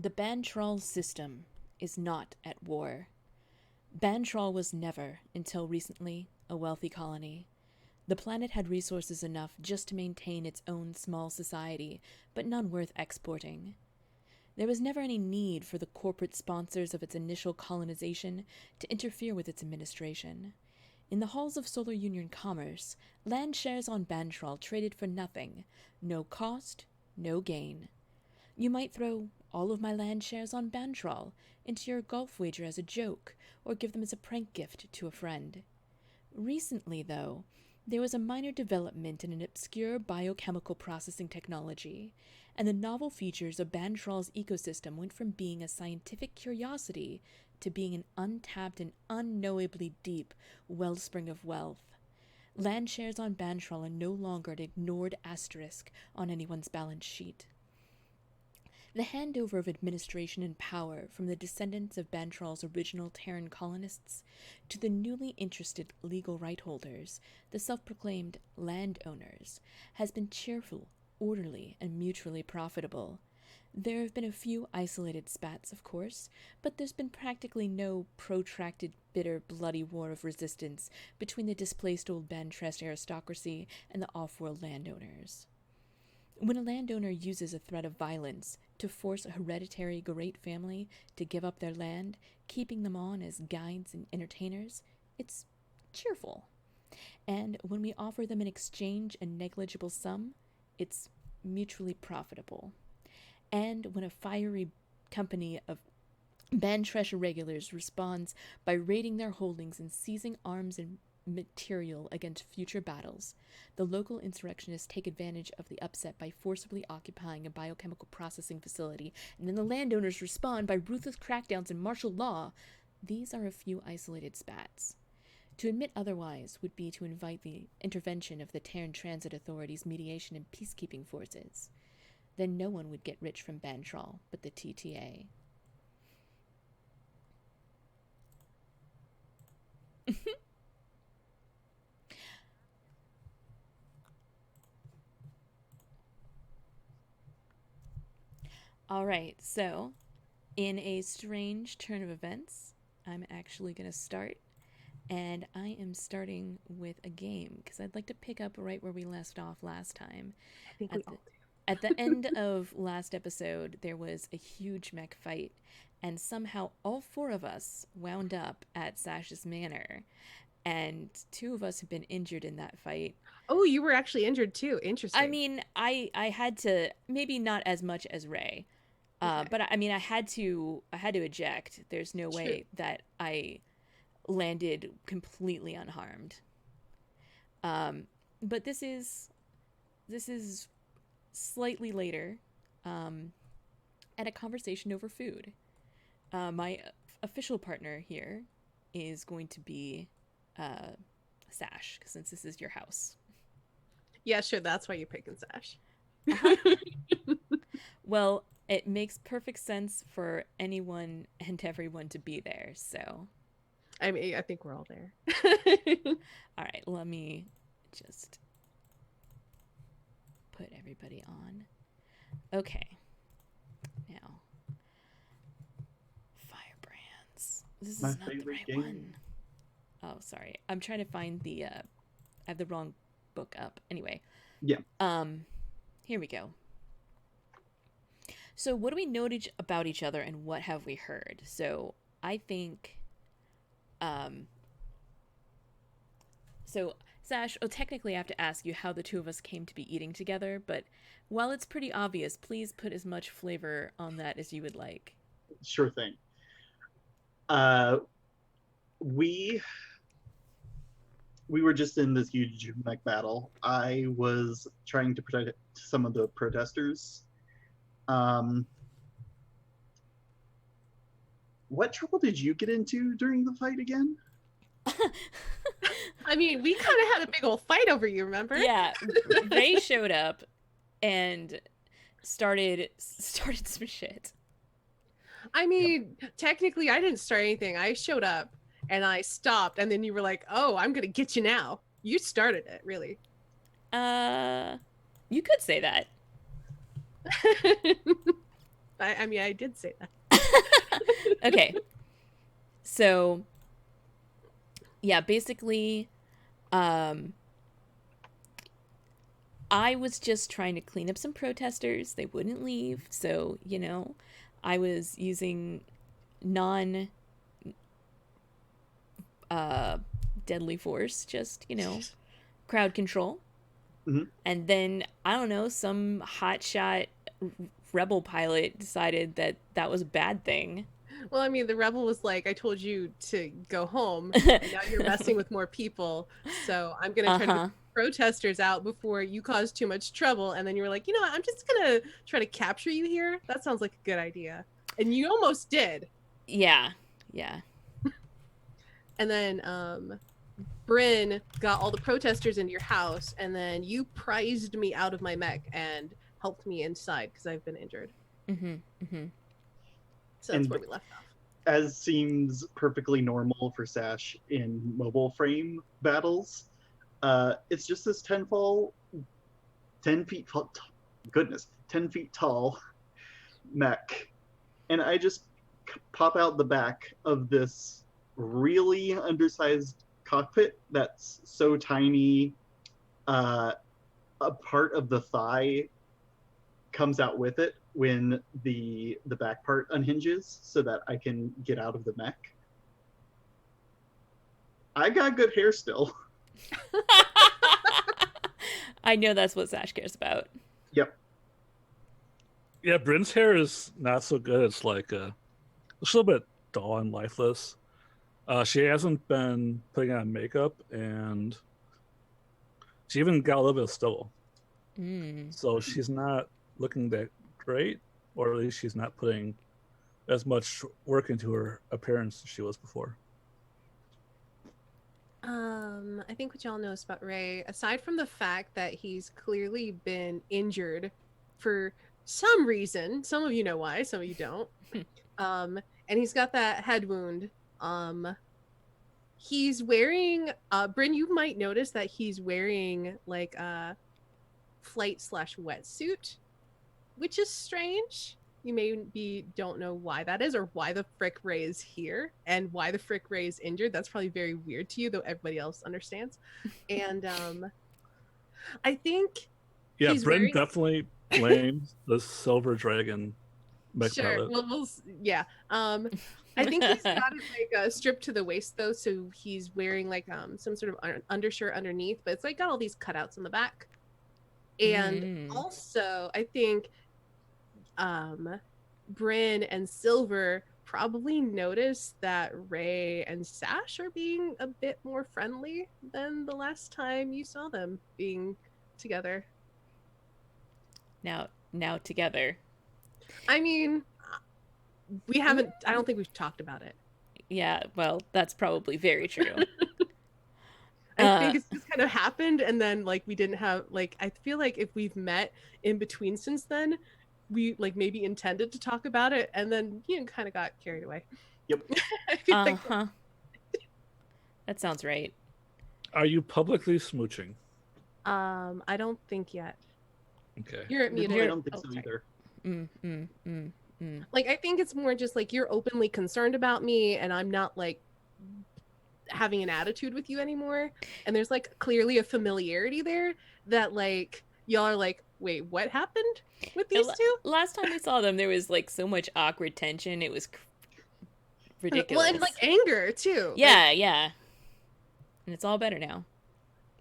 The Bantrall system is not at war. Bantrall was never, until recently, a wealthy colony. The planet had resources enough just to maintain its own small society, but none worth exporting. There was never any need for the corporate sponsors of its initial colonization to interfere with its administration. In the halls of Solar Union commerce, land shares on Bantrall traded for nothing, no cost, no gain. You might throw all of my land shares on Bantrall into your golf wager as a joke, or give them as a prank gift to a friend. Recently, though, there was a minor development in an obscure biochemical processing technology, and the novel features of Bantrall's ecosystem went from being a scientific curiosity to being an untapped and unknowably deep wellspring of wealth. Land shares on Bantrall are no longer an ignored asterisk on anyone's balance sheet. The handover of administration and power from the descendants of Bantrall's original Terran colonists to the newly interested legal right holders, the self-proclaimed landowners, has been cheerful, orderly, and mutually profitable. There have been a few isolated spats, of course, but there's been practically no protracted, bitter, bloody war of resistance between the displaced old Bantrest aristocracy and the off-world landowners. When a landowner uses a threat of violence to force a hereditary great family to give up their land, keeping them on as guides and entertainers, it's cheerful. And when we offer them in exchange a negligible sum, it's mutually profitable. And when a fiery company of Bantrest irregulars responds by raiding their holdings and seizing arms and material against future battles, the local insurrectionists take advantage of the upset by forcibly occupying a biochemical processing facility, and then the landowners respond by ruthless crackdowns and martial law. These are a few isolated spats. To admit otherwise would be to invite the intervention of the Terran Transit Authority's mediation and peacekeeping forces. Then no one would get rich from Bantrall but the TTA. All right, so in a strange turn of events, I'm actually going to start, and I am starting with a game because I'd like to pick up right where we left off last time. I think At we the, all do. at the end of last episode, there was a huge mech fight, and somehow all four of us wound up at Sash's Manor, and two of us have been injured in that fight. Oh, you were actually injured too. I Interesting. mean, I had to, maybe not as much as Ray. Okay. But I mean, I had to eject. There's no True. way that I landed completely unharmed. But this is slightly later, um, at a conversation over food. My official partner here is going to be Sash, since this is your house. Yeah, sure. That's why you're picking Sash. Uh huh. Well, it makes perfect sense for anyone and everyone to be there. So, I mean, I think we're all there. all right, let me just put everybody on. Okay, now firebrands. This My is not the favorite right game. one. Oh, sorry. I'm trying to find the. I have the wrong book up. Anyway, Yeah, um, here we go. So, what do we know about each other, and what have we heard? So, I think, um, so Sash. Oh, technically, I have to ask you how the two of us came to be eating together. But while it's pretty obvious, please put as much flavor on that as you would like. sure thing. Uh, we we were just in this huge mech battle. I was trying to protect some of the protesters. Um, what trouble did you get into during the fight again? I mean, we kind of had a big old fight over you, remember? Yeah, Ray showed up and started some shit. I Yep. mean, technically, I didn't start anything. I showed up and I stopped, and then you were like, "Oh, I'm gonna get you now." You started it, really. Uh, you could say that. I mean, I did say that. Okay. So, yeah, basically, I was just trying to clean up some protesters. They wouldn't leave. So, I was using non deadly force, just, crowd control. Mhm. And then, I don't know, some hotshot rebel pilot decided that that was a bad thing. Well, I mean, the rebel was like, I told you to go home, and now you're messing with more people. So I'm going to try to Uh-huh. get protesters out before you cause too much trouble. And then you were like, you know what? I'm just going to try to capture you here. That sounds like a good idea. And you almost did. Yeah. Yeah. And then Bryn got all the protesters into your house, and then you prized me out of my mech and helped me inside because I've been injured. Mm-hmm. Mm-hmm. So that's And where we left off. as seems perfectly normal for Sash in mobile frame battles, it's just this 10 feet tall, goodness, 10 feet tall mech. And I just pop out the back of this really undersized cockpit that's so tiny, a part of the thigh comes out with it when the back part unhinges so that I can get out of the mech. I got good hair still. I know that's what Sash cares about. Yep. Yeah, Bryn's hair is not so good. It's like it's a little bit dull and lifeless. She hasn't been putting on makeup, and she even got a little bit of stubble. So she's not looking that great, or at least she's not putting as much work into her appearance as she was before. I think what y'all know about Ray, aside from the fact that he's clearly been injured for some reason, some of you know why, some of you don't. And he's got that head wound. He's wearing Bryn, you might notice that he's wearing like a flight/wetsuit, which is strange. You maybe don't know why that is, or why the frick Ray is here, and why the frick Ray is injured. That's probably very weird to you, though everybody else understands. And I think Yeah, he's Bryn wearing... definitely blames the Silver Dragon mech Sure. pilot. Well, yeah. I think he's got it like stripped to the waist though, so he's wearing like some sort of undershirt underneath, but it's like got all these cutouts on the back. And also, I think Bryn and Silver probably noticed that Ray and Sash are being a bit more friendly than the last time you saw them being together. Now together. I mean, we haven't... I don't think we've talked about it. Yeah, well, that's probably very true. I think it's just kind of happened, and then like we didn't have like... I feel like if we've met in between since then, we like maybe intended to talk about it, and then kind of got carried away. Yep. I feel like that sounds right. Are you publicly smooching? I don't think yet. Okay. You're muted. I don't think so sorry. either. Like, I think it's more just like you're openly concerned about me, and I'm not like having an attitude with you anymore. And there's like clearly a familiarity there that like y'all are like, wait, what happened with these two? Last time we saw them, there was like so much awkward tension. It was ridiculous. Well, and like anger too. Yeah, like, yeah. And it's all better now.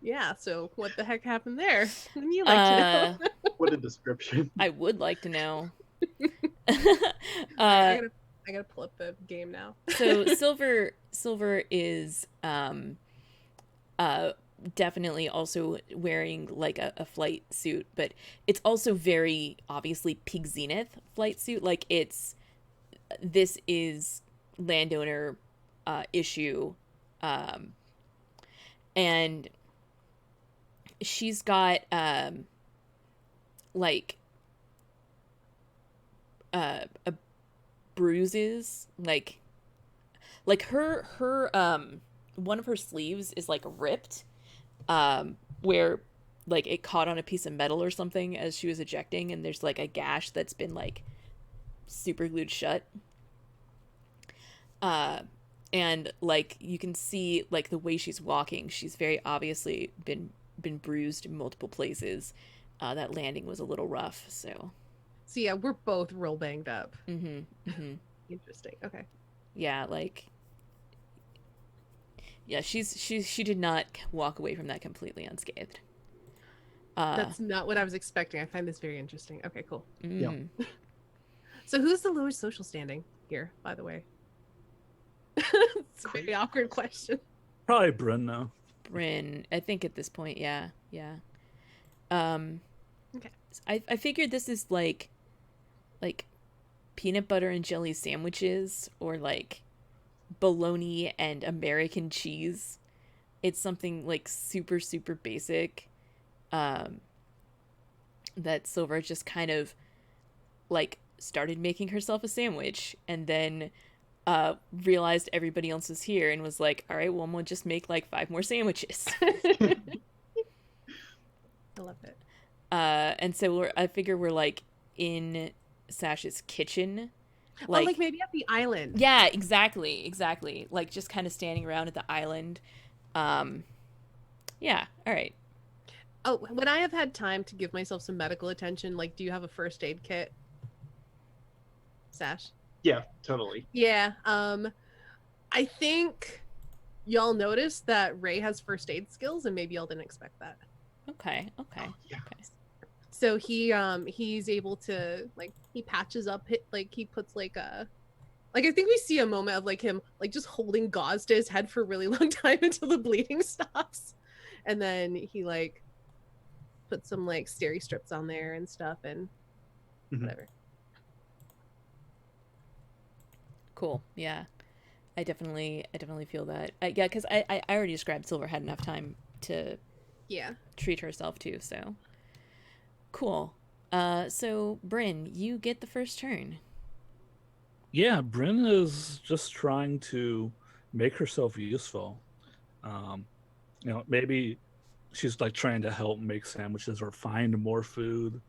Yeah. So what the heck happened there? Wouldn't you like to know? What a description. I would like to know. I gotta pull up the game now. So Silver is definitely also wearing like a flight suit, but it's also very obviously Pig Zenith flight suit. Like this is landowner issue, and she's got like bruises, like her one of her sleeves is like ripped, where like it caught on a piece of metal or something as she was ejecting, and there's like a gash that's been like super glued shut. And like you can see like the way she's walking, she's very obviously been bruised in multiple places. That landing was a little rough, so. So yeah, we're both real banged up. Interesting. Okay. Yeah, like. Yeah, she did not walk away from that completely unscathed. That's not what I was expecting. I find this very interesting. Okay, cool. Yeah. So who's the lowest social standing here, by the way? It's a very awkward question. Probably Bryn now. Bryn, I think at this point, yeah. Okay. I figured this is like peanut butter and jelly sandwiches, or like bologna and American cheese. It's something like super, super basic. That Silver just kind of like started making herself a sandwich, and then realized everybody else was here and was like, all right, well, I'm gonna just make like 5 more sandwiches. I love it. And so I figure we're like in Sash's kitchen. Like maybe at the island. Yeah, exactly. Like just kind of standing around at the island. Yeah, all right. Oh, when I have had time to give myself some medical attention, like, do you have a first aid kit, Sash? Yeah, totally. Yeah. I think y'all noticed that Ray has first aid skills, and maybe y'all didn't expect that. Okay. Yeah. So he's able to, like, he patches up, he puts like a, like, I think we see a moment of like him like just holding gauze to his head for a really long time until the bleeding stops, and then he like puts some like steri strips on there and stuff and whatever. Cool. Yeah. I definitely feel that. Yeah, because I already described Silver had enough time to treat herself too, so. Cool. So Bryn, you get the first turn. Yeah, Bryn is just trying to make herself useful. Maybe she's like trying to help make sandwiches or find more food.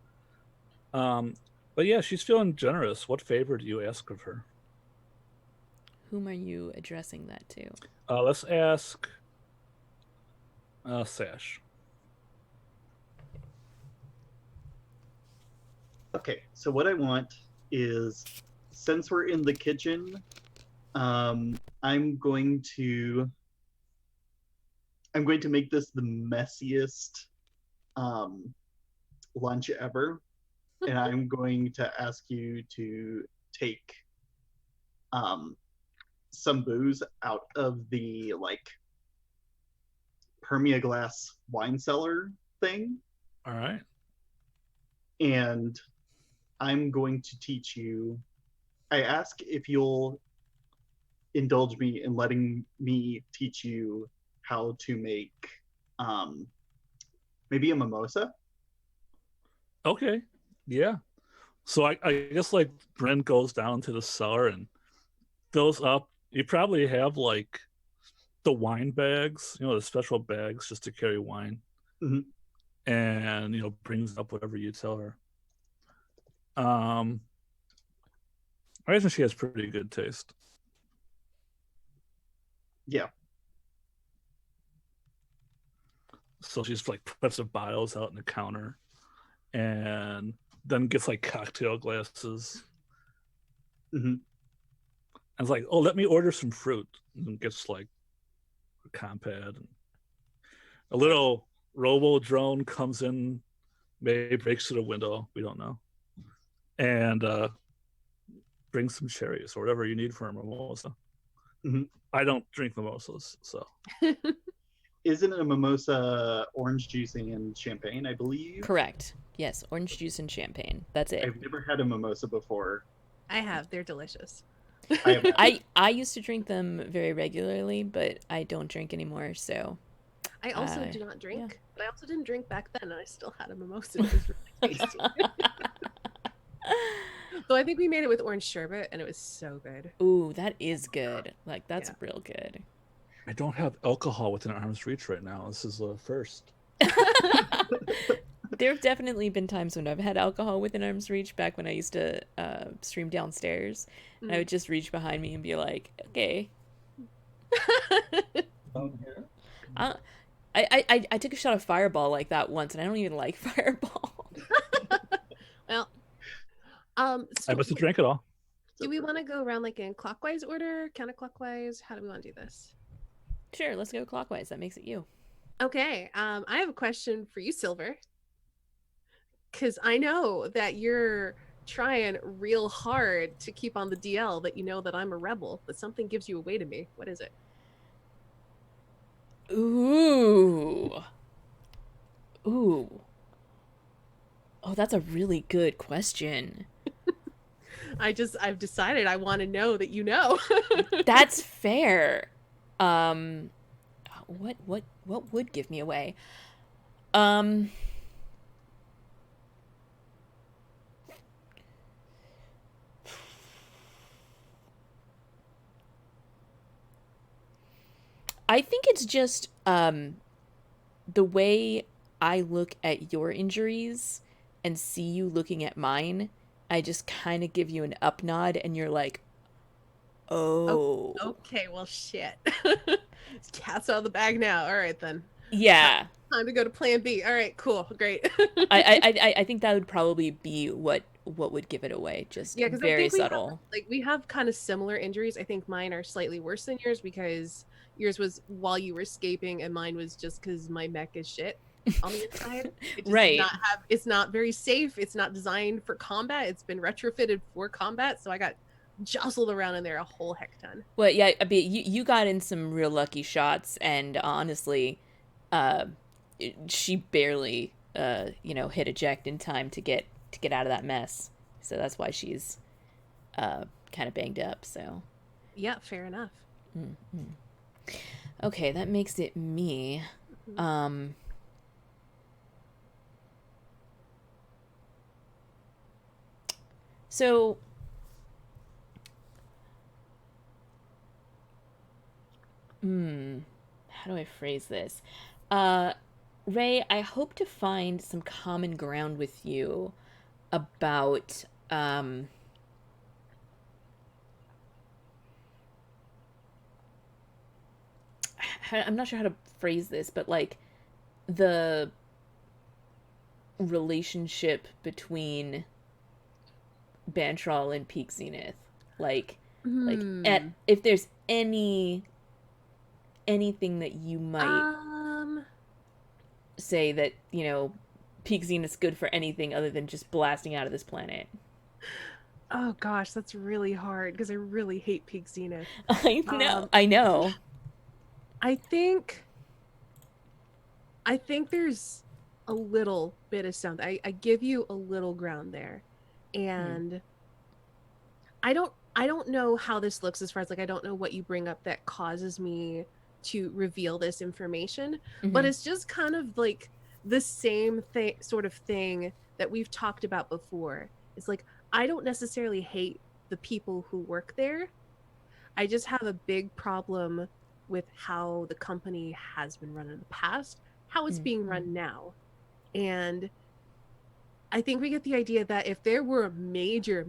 But yeah, she's feeling generous. What favor do you ask of her? Whom are you addressing that to? Let's ask Sash. Okay, so what I want is, since we're in the kitchen, I'm going to make this the messiest lunch ever, and I'm going to ask you to take some booze out of the like permeaglass wine cellar thing. All right. And I'm going to teach you. I ask if you'll indulge me in letting me teach you how to make maybe a mimosa. Okay. Yeah. So I guess like Bryn goes down to the cellar and fills up. You probably have like the wine bags, the special bags just to carry wine. And brings up whatever you tell her. I think she has pretty good taste. Yeah. So she's like puts the bottles out on the counter and then gets like cocktail glasses. And it's like, oh, let me order some fruit. And gets like a compad. And a little robo drone comes in, maybe breaks through the window. We don't know. And brings some cherries or whatever you need for a mimosa. I don't drink mimosas, so. Isn't a mimosa orange juice and champagne, I believe? Correct. Yes, orange juice and champagne. That's it. I've never had a mimosa before. I have. They're delicious. I used to drink them very regularly, but I don't drink anymore, so. I also do not drink, but I also didn't drink back then, and I still had a mimosa. It was really tasty. Though I think we made it with orange sherbet, and it was so good. Ooh, that is good. Like, that's real good. I don't have alcohol within arm's reach right now. This is the first. There have definitely been times when I've had alcohol within arm's reach back when I used to stream downstairs. And I would just reach behind me and be like, okay. Down here. I took a shot of Fireball like that once, and I don't even like Fireball. Well, I so must have drank it all. do we want to go around like in clockwise order, counterclockwise? How do we want to do this? Sure, let's go clockwise. That makes it you. Okay, I have a question for you, Silver, because I know that you're trying real hard to keep on the DL, that you know that I'm a rebel, but something gives you away to me. What is it? Ooh. Ooh. Oh, that's a really good question. I've decided I want to know that you know. That's fair. What would give me away? I think it's just the way I look at your injuries and see you looking at mine. I just kind of give you an up nod, and you're like, oh. Okay, well, shit. Cat's out of the bag now. All right, then. Yeah. Time to go to plan B. All right, cool. Great. I think that would probably be what would give it away. Just Yeah, because very subtle. We have kind of similar injuries. I think mine are slightly worse than yours because yours was while you were escaping, and mine was just because my mech is shit on the inside. It just Right. It's not very safe. It's not designed for combat. It's been retrofitted for combat, so I got jostled around in there a whole heck ton. Well, yeah, I mean, you got in some real lucky shots, and honestly, she barely, hit eject in time to get out of that mess. So that's why she's, kind of banged up. So, Yeah, fair enough. mm-hmm. Okay, that makes it me. So. How do I phrase this? Ray, I hope to find some common ground with you about I'm not sure how to phrase this, but like the relationship between Bantraphyll and Peak Zenith. Like if there's anything that you might say that, Peak Zenith's good for anything other than just blasting out of this planet. Oh gosh, that's really hard because I really hate Peak Zenith. I know. I think there's a little bit of something. I give you a little ground there. And I don't know how this looks as far as like I don't know what you bring up that causes me to reveal this information, but it's just kind of like the same sort of thing that we've talked about before. It's like I don't necessarily hate the people who work there. I just have a big problem with how the company has been run in the past, how it's being run now. And I think we get the idea that if there were major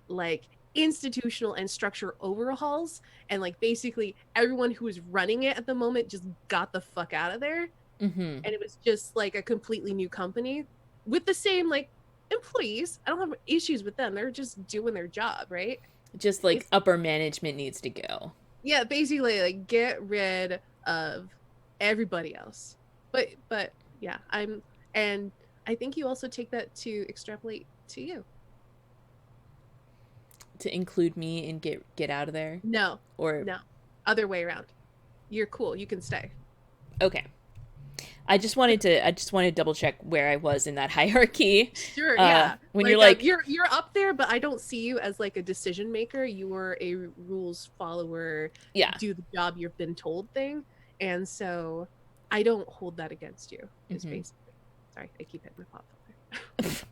like institutional and structure overhauls, and like basically everyone who is running it at the moment just got the fuck out of there, and it was just like a completely new company with the same like employees. I don't have issues with them. They're just doing their job, right? Just like upper management needs to go. Yeah, basically like get rid of everybody else. But yeah, and I think you also take that to extrapolate to you. To include me and get out of there? No. Or no. Other way around. You're cool. You can stay. Okay. I just wanted to double check where I was in that hierarchy. Sure, yeah. When you're like you're up there, but I don't see you as like a decision maker. You are a rules follower. Yeah. Do the job you've been told thing. And so I don't hold that against you. Is basically. Sorry, I keep hitting the pop filter.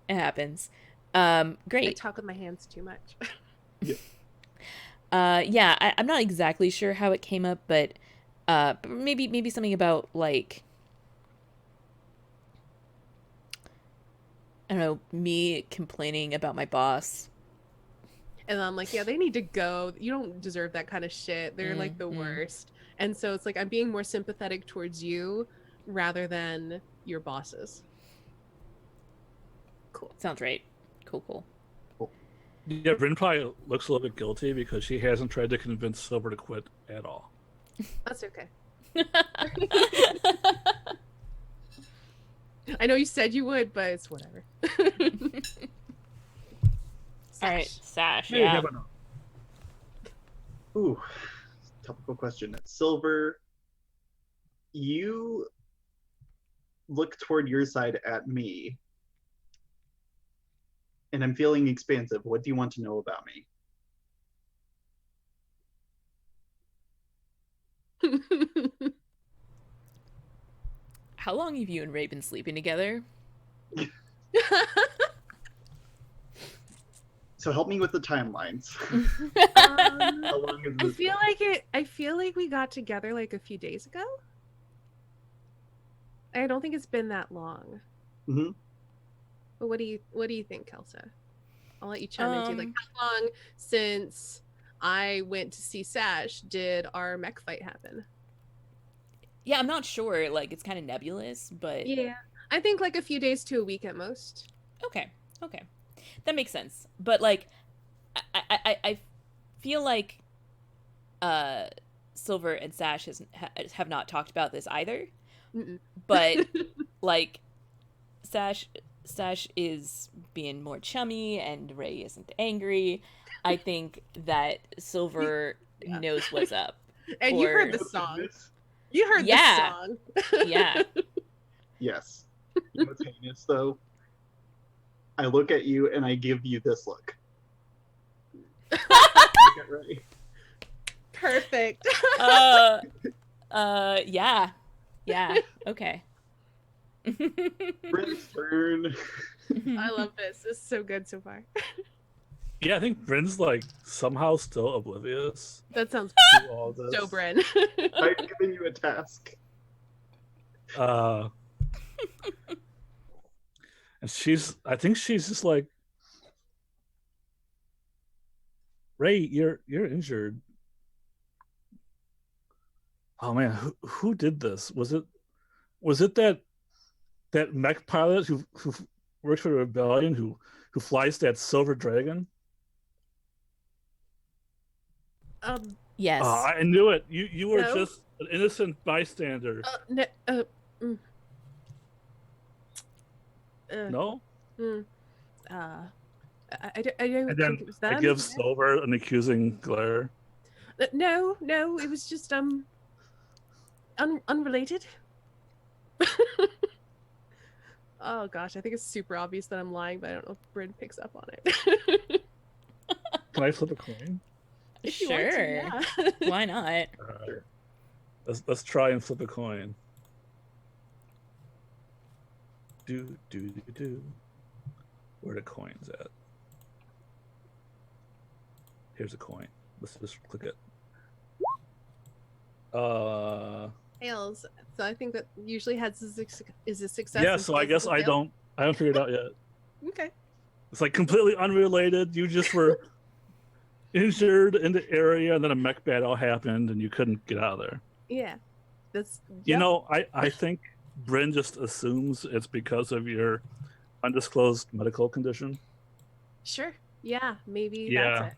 It happens. Great. I talk with my hands too much. Yeah, I'm not exactly sure how it came up, but maybe something about like I don't know, me complaining about my boss. And I'm like, yeah, they need to go. You don't deserve that kind of shit. They're like the worst. And so it's like I'm being more sympathetic towards you rather than your bosses. Cool. Sounds right. Cool. Yeah, Bryn probably looks a little bit guilty because she hasn't tried to convince Silver to quit at all. That's okay. I know you said you would, but it's whatever. All right, Sash. Maybe Yeah. have enough. Ooh, topical question. Silver, you look toward your side at me, and I'm feeling expansive. What do you want to know about me? How long have you and Ray been sleeping together? So help me with the timelines. How long is this? I feel like we got together like a few days ago. I don't think it's been that long. Mhm. But what do you think, Kelsa? I'll let you chime into like Um, how long since I went to see Sash did our mech fight happen? Yeah, I'm not sure. Like, it's kind of nebulous, but Yeah. I think like a few days to a week at most. okay, that makes sense. But like, I feel like Silver and Sash have not talked about this either. Mm-mm. But like, Sash is being more chummy, and Ray isn't angry. I think that Silver Yeah. knows what's up. And you heard Or- the song. You heard Yeah. the song. Yeah. Yes. You know what's heinous, though? I look at you and I give you this look. Look at Ray. Perfect. Yeah. Okay. Bryn's turn. I love this. This is so good so far. Yeah, I think Bryn's like somehow still oblivious That sounds to all this. so Bryn. I've given you a task. And I think she's just like, Ray, you're injured. Oh man, who did this? Was it that mech pilot who works for the rebellion who flies that silver dragon? Yes. I knew it. You were No. just an innocent bystander. No, No? I don't And then think it was them. I give Silver an accusing glare. No, it was just unrelated. Oh gosh, I think it's super obvious that I'm lying, but I don't know if Bryn picks up on it. Can I flip a coin? If you want to, Sure. yeah. Why not? Let's try and flip a coin. Do. Where are the coins at? Here's a coin. Let's just click it. Tails. So I think that usually is a success. Yeah. and So I tails guess is a I fail. haven't figured it out yet. Okay. It's like completely unrelated. You just were injured in the area, and then a mech battle happened, and you couldn't get out of there. Yeah. That's. You yep. know, I think Bryn just assumes it's because of your undisclosed medical condition. Sure. Yeah. Maybe Yeah. that's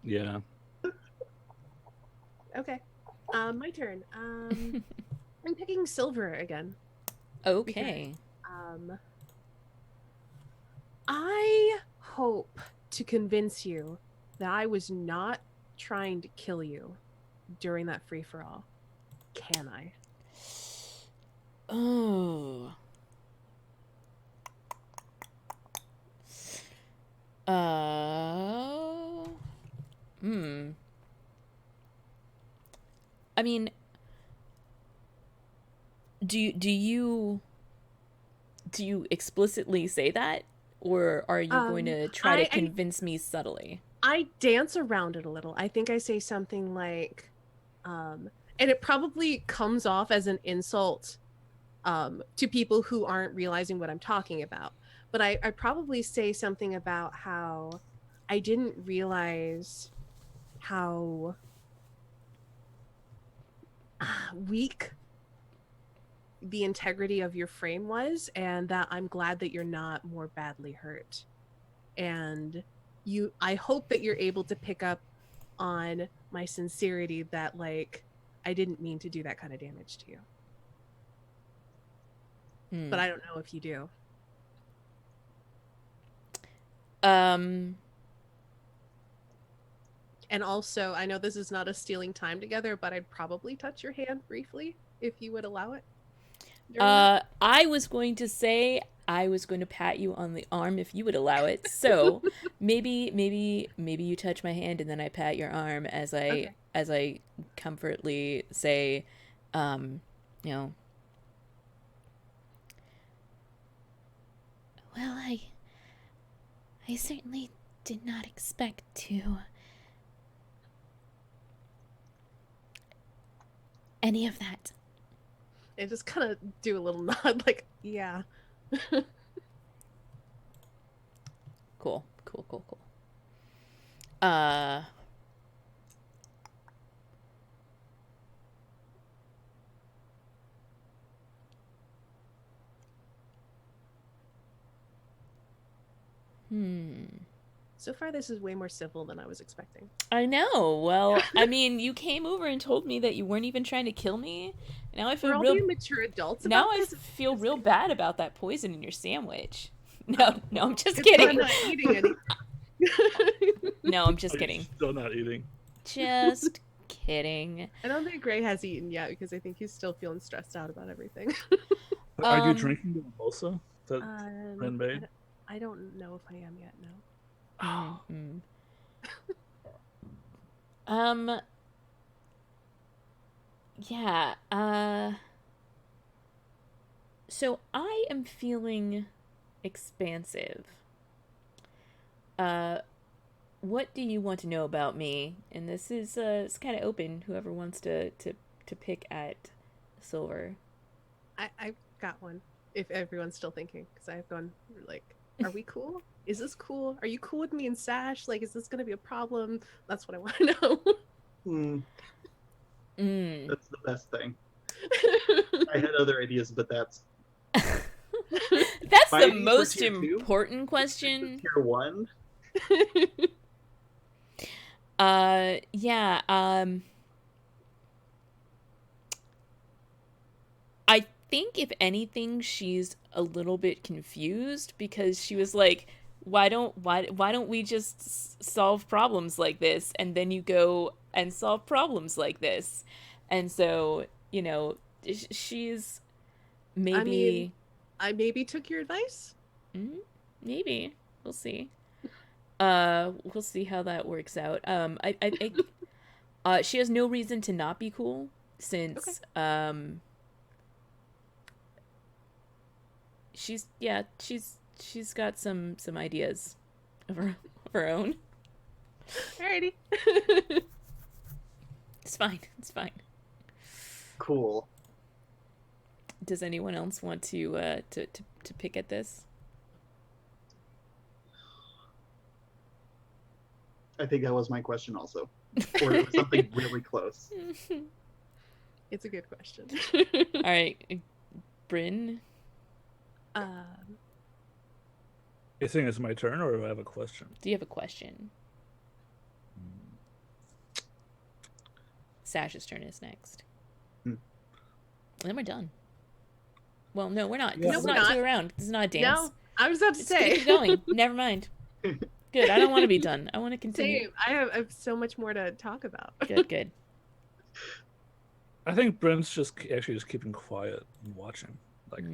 Yeah. it. Okay. My turn. I'm picking Silver again. Okay. I hope to convince you that I was not trying to kill you during that free for all. Can I? Oh. I mean, do you explicitly say that, or are you going to try to convince me subtly? I dance around it a little. I think I say something like, and it probably comes off as an insult to people who aren't realizing what I'm talking about. But I probably say something about how I didn't realize how weak the integrity of your frame was, and that I'm glad that you're not more badly hurt. And I hope that you're able to pick up on my sincerity, that like I didn't mean to do that kind of damage to you. But I don't know if you do. And also, I know this is not a stealing time together, but I'd probably touch your hand briefly if you would allow it. I was going to say I was going to pat you on the arm if you would allow it. So maybe you touch my hand and then I pat your arm as I comfortably say, you know, well, I certainly did not expect to any of that. I just kind of do a little nod, like, yeah. Cool. So far, this is way more civil than I was expecting. I know. Well, I mean, you came over and told me that you weren't even trying to kill me. Now I feel We're all real being mature adults. Now I feel real bad about that poison in your sandwich. No, I'm just kidding. I'm not eating any. No, I'm just kidding. Still not eating. Just kidding. I don't think Gray has eaten yet because I think he's still feeling stressed out about everything. Are you drinking the mimosa that Ren made? I don't know if I am yet. No. Yeah. So I am feeling expansive. What do you want to know about me? And this is it's kind of open. Whoever wants to pick at Silver. I've got one. If everyone's still thinking, because I've gone like, are we cool? Is this cool? Are you cool with me and Sash? Like, is this gonna be a problem? That's what I want to know. That's the best thing. I had other ideas, but that's the most important question. Tier 1. Yeah. I think if anything, she's a little bit confused because she was like, why don't we just solve problems like this? And then you go and solve problems like this. And so, you know, she's maybe. I mean, I maybe took your advice. Maybe. We'll see. We'll see how that works out. She has no reason to not be cool since, she's got some ideas of her own. Alrighty. It's fine. Cool. Does anyone else want to pick at this? I think that was my question also. Or it was something really close. It's a good question. All right. Bryn? You think it's my turn, or do I have a question? Do you have a question? Sash's turn is next. And then we're done. Well, no, we're not. Yeah. This is No, not we're two around. This is not a dance. No, I was about to say. Keep going. Never mind. Good. I don't want to be done. I want to continue. Same. I have so much more to talk about. Good. I think Brent's just keeping quiet and watching. Like,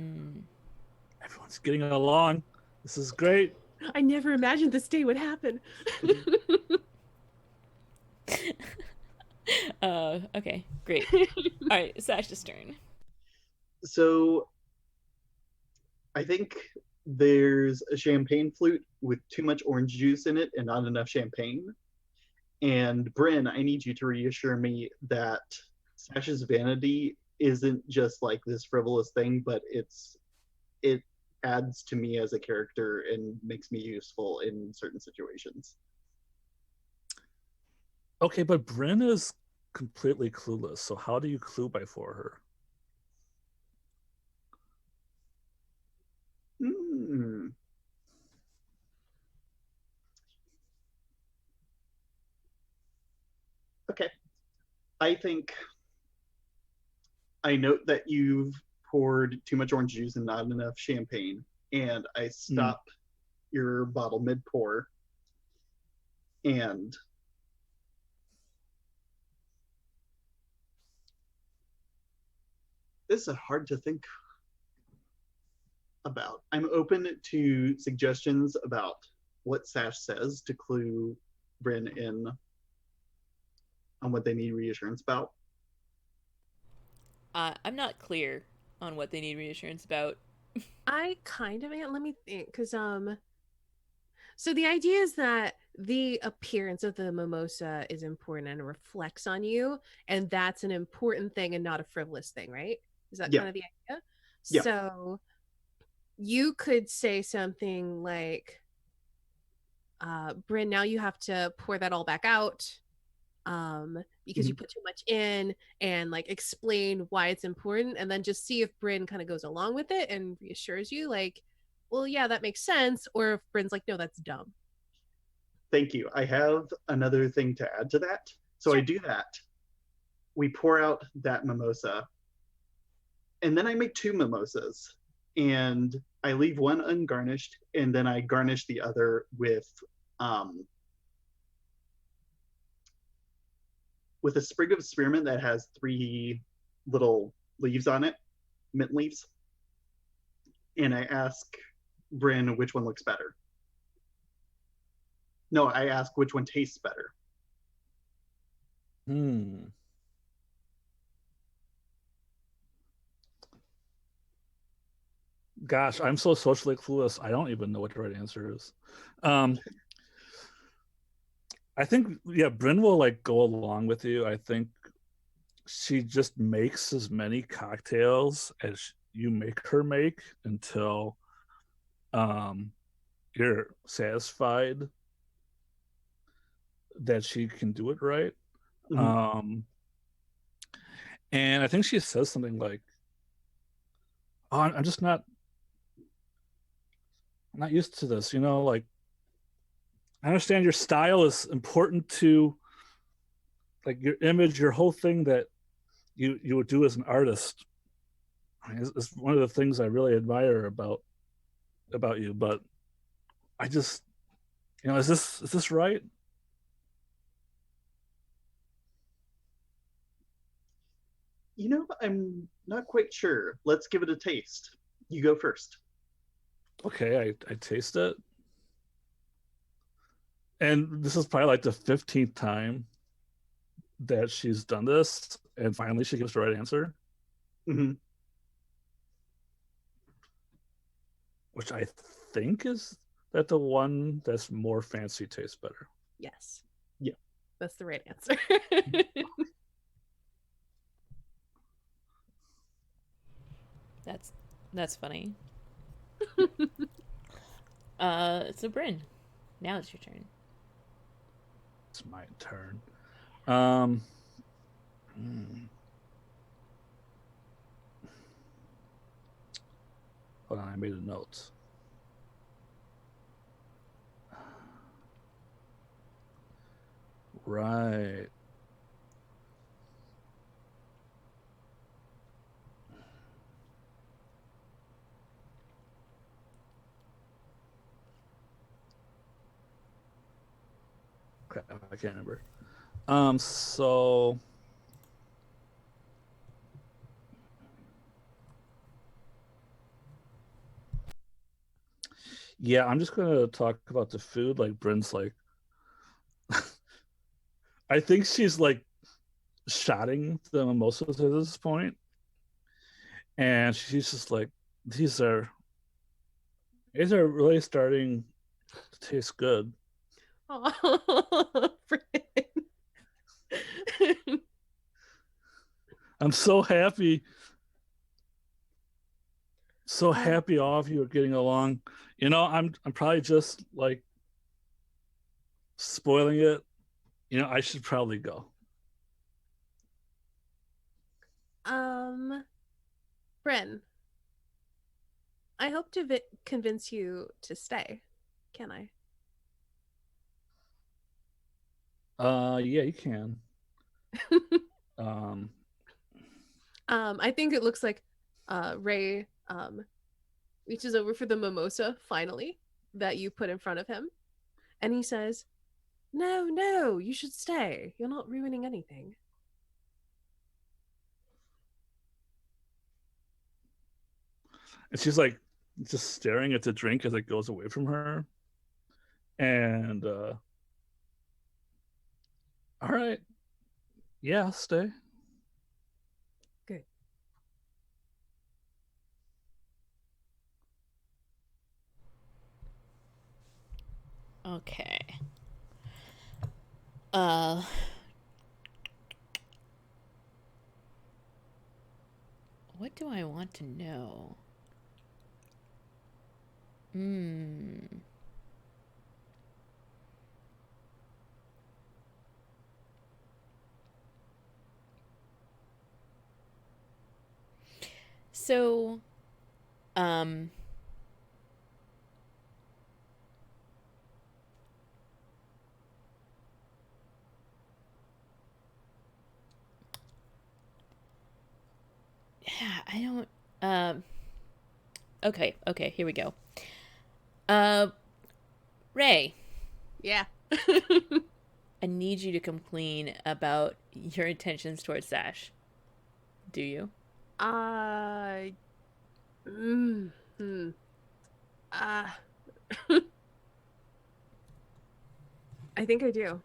everyone's getting along. This is great. I never imagined this day would happen. Okay, great. All right, Sash's turn. So, I think there's a champagne flute with too much orange juice in it and not enough champagne. And Bryn, I need you to reassure me that Sash's vanity isn't just like this frivolous thing, but it adds to me as a character and makes me useful in certain situations. Okay, but Bryn is completely clueless. So how do you clue by for her? Hmm. Okay. I think I note that you've poured too much orange juice and not enough champagne, and I stop your bottle mid pour, and this is hard to think about. I'm open to suggestions about what Sash says to clue Bryn in on what they need reassurance about. I'm not clear on what they need reassurance about. I kind of am. Let me think, because so the idea is that the appearance of the mimosa is important and reflects on you, and that's an important thing and not a frivolous thing, right? Is that Yeah. kind of the idea? Yeah. So you could say something like, Bryn, now you have to pour that all back out, because you put too much in, and like explain why it's important, and then just see if Bryn kind of goes along with it and reassures you, like, well, yeah, that makes sense, or if Bryn's like, no, that's dumb. Thank you. I have another thing to add to that. So Sure. I do that. We pour out that mimosa, and then I make two mimosas, and I leave one ungarnished, and then I garnish the other um, with a sprig of spearmint that has 3 little leaves on it, mint leaves. And I ask Bryn which one looks better. No, I ask which one tastes better. Gosh, I'm so socially clueless. I don't even know what the right answer is. I think, yeah, Bryn will like go along with you. I think she just makes as many cocktails as you make her make until you're satisfied that she can do it right. And I think she says something like, oh, I'm just not used to this, like, I understand your style is important to like your image, your whole thing that you would do as an artist. I mean, it's one of the things I really admire about you, but I just, is this right? I'm not quite sure. Let's give it a taste. You go first. Okay, I taste it. And this is probably like the 15th time that she's done this, and finally she gives the right answer. Which I think is that the one that's more fancy tastes better. Yes. Yeah. That's the right answer. That's funny. So Bryn, now it's your turn. It's my turn. Hold on, I made a note. Right. Crap, I can't remember. So yeah, I'm just gonna talk about the food. Like Bryn's like, I think she's like shotting the mimosas at this point, and she's just like, these are really starting to taste good. Oh, I'm so happy. So happy all of you are getting along. You know, I'm probably just like spoiling it. You know, I should probably go. Bryn, I hope to convince you to stay. Can I? Yeah, you can. Um, I think it looks like Ray reaches over for the mimosa finally that you put in front of him, and he says, "No, no, you should stay. You're not ruining anything." and she's like just staring at the drink as it goes away from her. And all right, yeah, I'll stay. Good. Okay. Uh. What do I want to know? So, um, yeah, I don't, okay, here we go. Ray, Yeah. I need you to come clean about your intentions towards Sash. Do you? Uh, mm, hmm. Uh, I think I do.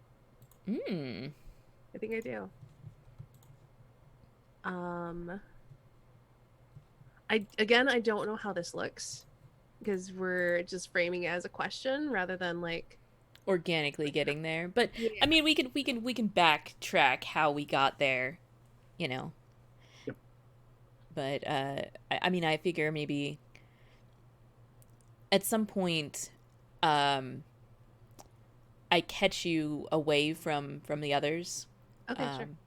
Hmm. I think I do. I don't know how this looks because we're just framing it as a question rather than like, Organically getting there, but yeah. I mean, we can backtrack how we got there, you know. Yep. But I mean, I figure maybe at some point, um, I catch you away from the others. Okay, sure. Um,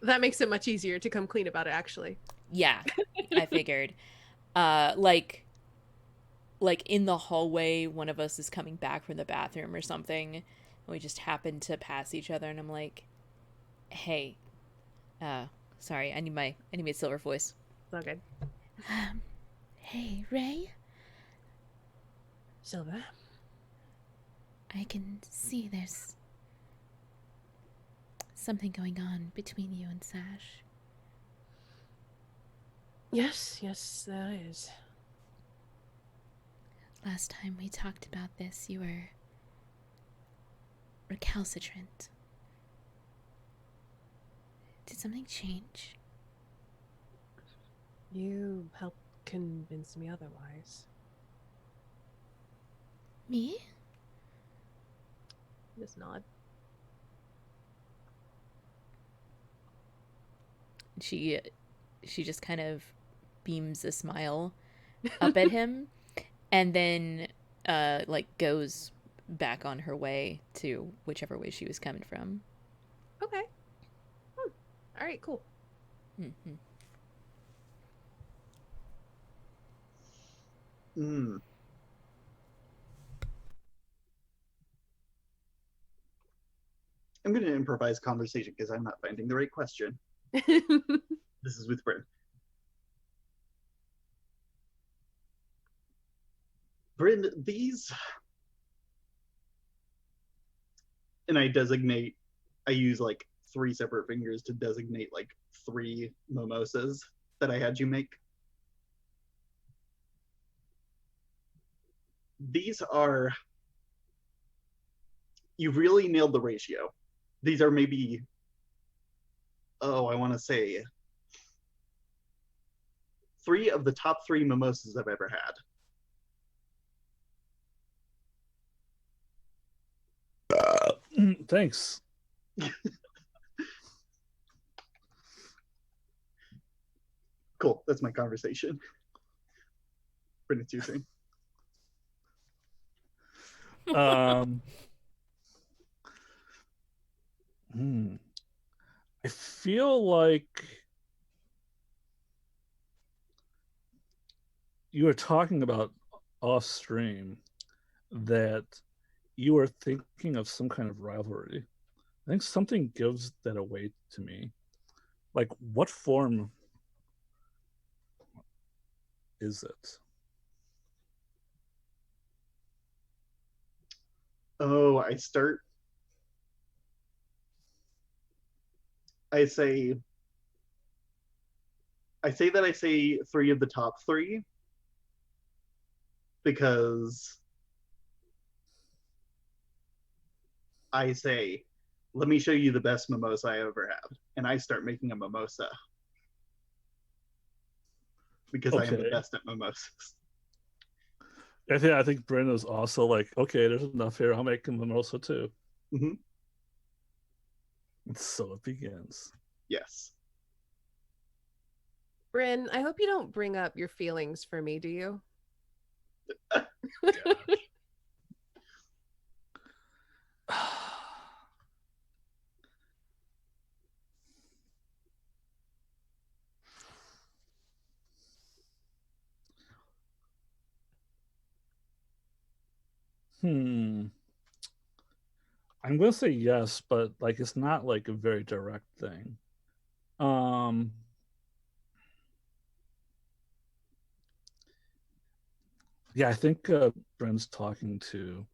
That makes it much easier to come clean about it, actually. yeah, I figured. Like in the hallway, one of us is coming back from the bathroom or something, and we just happen to pass each other, and I'm like, "Hey, uh, sorry, I need my silver voice." It's all good. Hey, Ray, Silva. I can see there's something going on between you and Sash. Yes, yes, there is. Last time we talked about this, you were recalcitrant. Did something change? You helped convince me otherwise. Me? Just nod. She just kind of beams a smile up at him, and then like goes back on her way to whichever way she was coming from. Okay. All right, cool. Mm-hmm. Mm. I'm going to improvise conversation because I'm not finding the right question. This is with Bryn. Bryn, these, and I use like 3 separate fingers to designate like 3 mimosas that I had you make. These are, you really nailed the ratio. These are maybe, I want to say 3 of the top 3 mimosas I've ever had. Thanks. Cool, that's my conversation. Bring it too soon. I feel like you were talking about off stream that you were thinking of some kind of rivalry. I think something gives that away to me. Like, what form is it? Oh, I say that I say 3 of the top 3 because I say, let me show you the best mimosa I ever had. And I start making a mimosa because I am the Okay. best at mimosas. I think Brenda's also like, okay, there's enough here. I'll make a mimosa too. Mm-hmm. And so it begins. Yes. Bryn, I hope you don't bring up your feelings for me, do you? I'm gonna say yes, but like it's not like a very direct thing. Yeah, I think Bren's talking to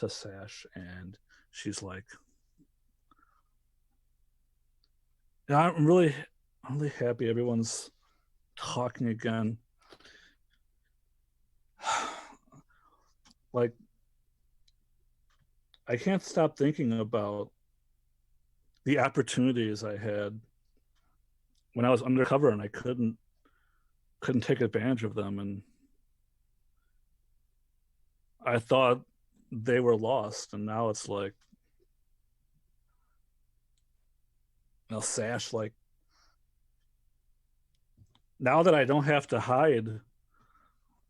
Sash, and she's like, "Yeah, I'm really happy everyone's talking again. Like, I can't stop thinking about the opportunities I had when I was undercover, and I couldn't take advantage of them, and I thought they were lost, and now it's like, Sash, like, now that I don't have to hide,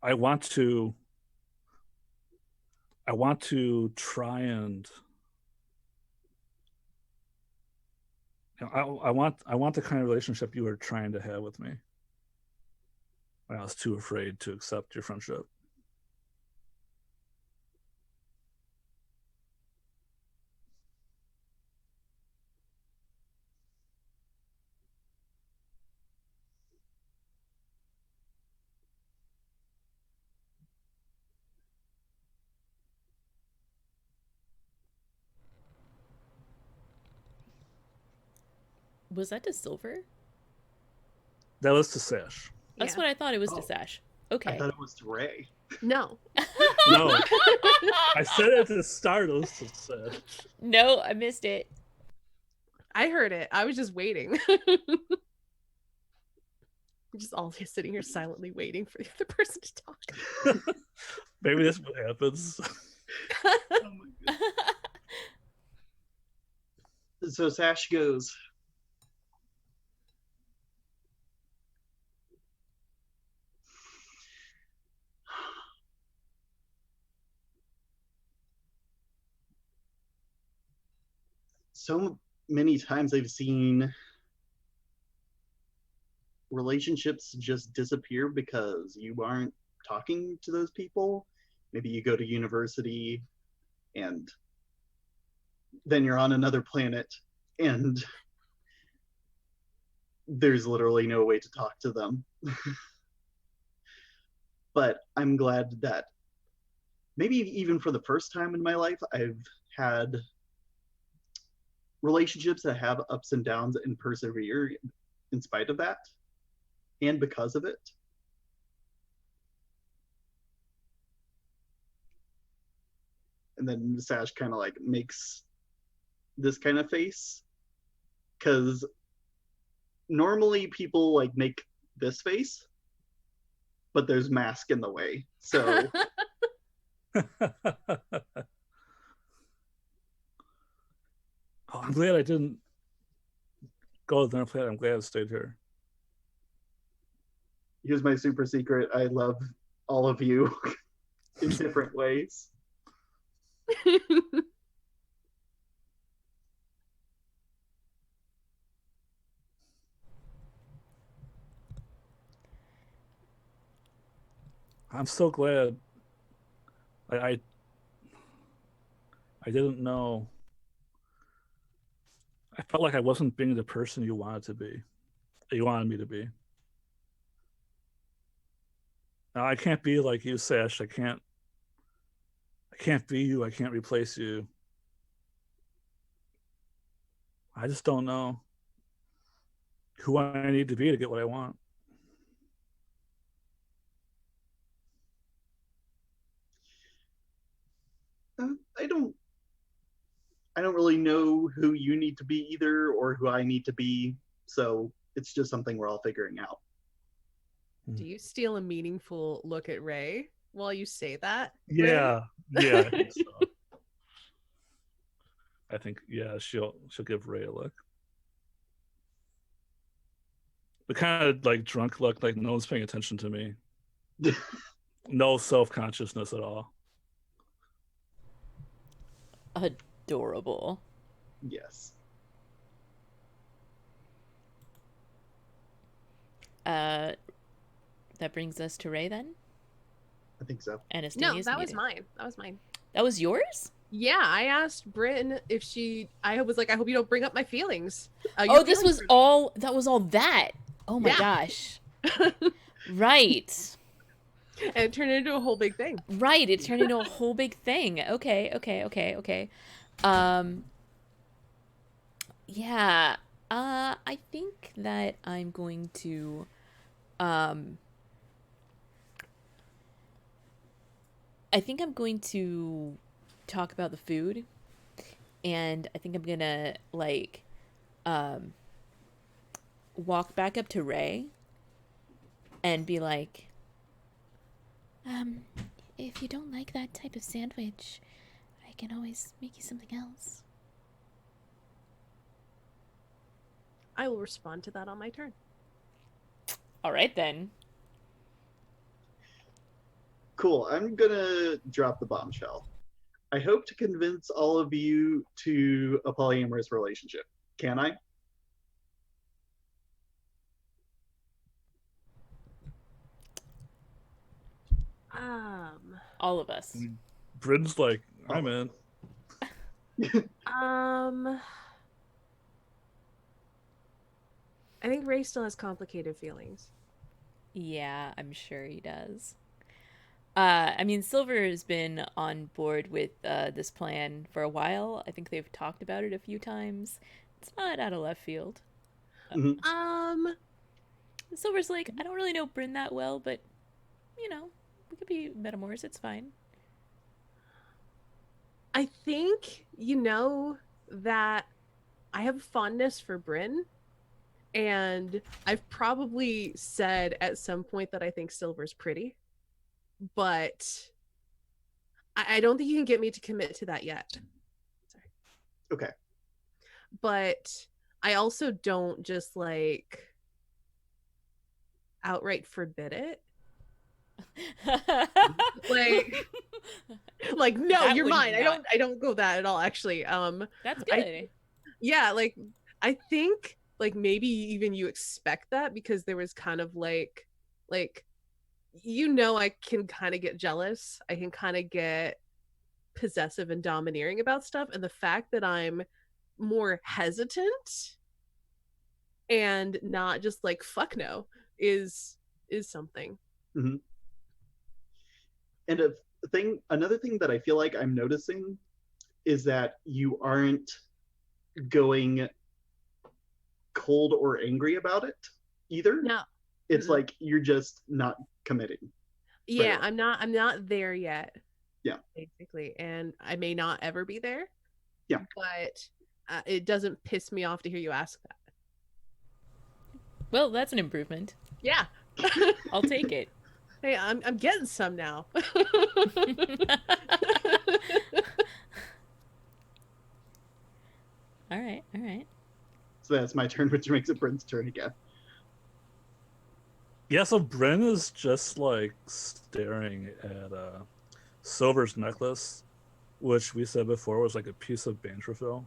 I want to try and I want the kind of relationship you were trying to have with me. I was too afraid to accept your friendship. Was that to Silver? That was to Sash. That's Yeah. what I thought it was to Oh. Sash. I Okay. thought it was to Ray. No. No, I said it at the start. It was to Sash. No, I missed it. I heard it. I was just waiting. Just all sitting here silently waiting for the other person to talk. Maybe that's what happens. Oh my God. So Sash goes, so many times I've seen relationships just disappear because you aren't talking to those people. Maybe you go to university and then you're on another planet and there's literally no way to talk to them. But I'm glad that maybe even for the first time in my life, I've had relationships that have ups and downs and persevere in spite of that and because of it. And then Sash kind of like makes this kind of face because normally people like make this face, but there's mask in the way. So Oh, I'm glad I didn't go to another planet. I'm glad I stayed here. here's my super secret. I love all of you in different ways. I'm so glad. I didn't know. I felt like I wasn't being the person you wanted to be. You wanted me to be. Now I can't be like you, Sash. I can't be you. I can't replace you. I just don't know who I need to be to get what I want. I don't really know who you need to be either, or who I need to be. So it's just something we're all figuring out. Do you steal a meaningful look at Ray while you say that? Yeah, yeah, I think so. I think she'll give Ray a look. The kind of like drunk look, like no one's paying attention to me. No self-consciousness at all. Adorable. Yes. That brings us to Ray then? I think so. And No, Estinia's that was muted. mine. That was mine. That was yours? Yeah, I asked Bryn if she. I was like, I hope you don't bring up my feelings. Oh, this was all. That was all that. Oh my Yeah. gosh. Right. And it turned into a whole big thing. Right. It turned into a whole big thing. Okay. Yeah. I think that I'm going to. I think I'm going to talk about the food, and I think I'm gonna like walk back up to Ray and be like, if you don't like that type of sandwich, I can always make you something else. I will respond to that on my turn. All right then. Cool. I'm gonna drop the bombshell. I hope to convince all of you to a polyamorous relationship. Can I? All of us. Bryn's like, I'm in. I think Ray still has complicated feelings. Yeah, I'm sure he does. I mean, Silver has been on board with this plan for a while. I think they've talked about it a few times. It's not out of left field. Silver's like, I don't really know Bryn that well, but, you know, we could be metamors. It's fine. I think you know that I have a fondness for Bryn, and I've probably said at some point that I think Silver's pretty, but I don't think you can get me to commit to that yet. Sorry. Okay. But I also don't just like outright forbid it. like no, That you're would mine. not- I don't go that at all actually. That's good. Yeah, like I think like maybe even you expect that because there was kind of like you know, I can kind of get jealous. I can kind of get possessive and domineering about stuff, and the fact that I'm more hesitant and not just like fuck no is something. Mm-hmm. And another thing that I feel like I'm noticing is that you aren't going cold or angry about it either. No. It's like you're just not committing. Yeah, right. I'm not there yet. Yeah. Basically, and I may not ever be there. Yeah. But it doesn't piss me off to hear you ask that. Well, that's an improvement. Yeah. I'll take it. Hey, I'm getting some now. All right. So that's my turn, which makes it Bryn's turn again. Yeah, so Bryn is just like staring at Silver's necklace, which we said before was like a piece of Bantraphyll.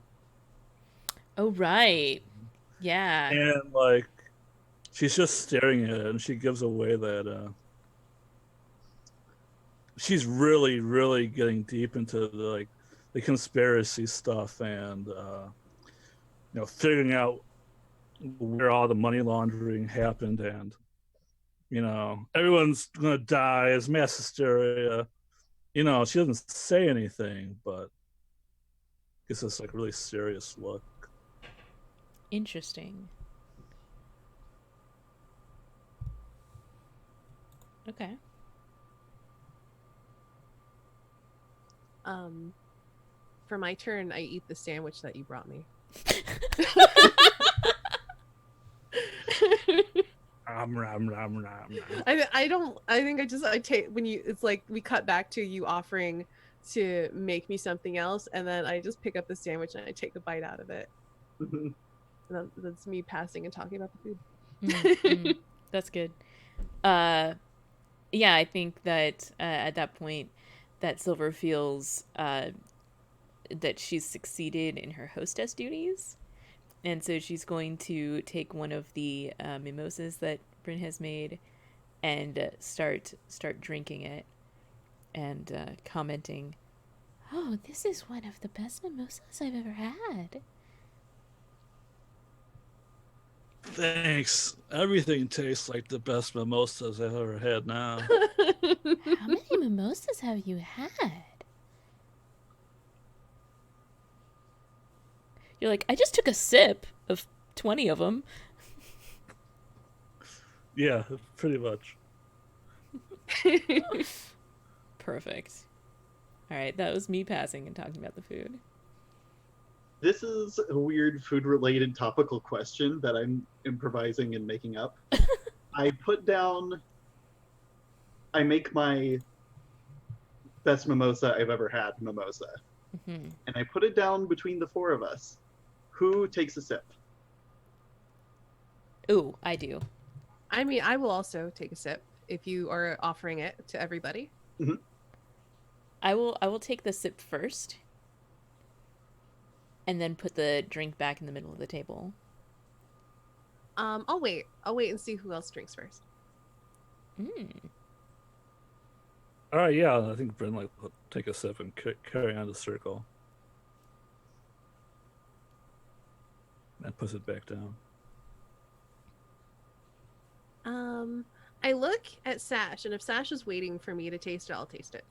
Oh, right. Yeah. And like she's just staring at it, and she gives away that she's really, really getting deep into the conspiracy stuff and figuring out where all the money laundering happened, and everyone's gonna die. It's mass hysteria. She doesn't say anything, but gives this like really serious look. Interesting. Okay. For my turn, I eat the sandwich that you brought me. I take when you, it's like we cut back to you offering to make me something else, and then I just pick up the sandwich and I take a bite out of it. And that's me passing and talking about the food. That's good. Yeah, I think that at that point that Silver feels that she's succeeded in her hostess duties. And so she's going to take one of the mimosas that Bryn has made and start drinking it and commenting, "Oh, this is one of the best mimosas I've ever had." Thanks. Everything tastes like the best mimosas I've ever had now. How many mimosas have you had? You're like, I just took a sip of 20 of them. Yeah, pretty much. Perfect. All right, that was me passing and talking about the food. This is a weird food-related topical question that I'm improvising and making up. I make my best mimosa I've ever had mimosa. Mm-hmm. And I put it down between the four of us. Who takes a sip? Ooh, I do. I mean, I will also take a sip if you are offering it to everybody. Mm-hmm. I will take the sip first. And then put the drink back in the middle of the table. I'll wait and see who else drinks first. All right, yeah, I think Bryn will take a sip and carry on the circle. And puts it back down. I look at Sash, and if Sash is waiting for me to taste it, I'll taste it.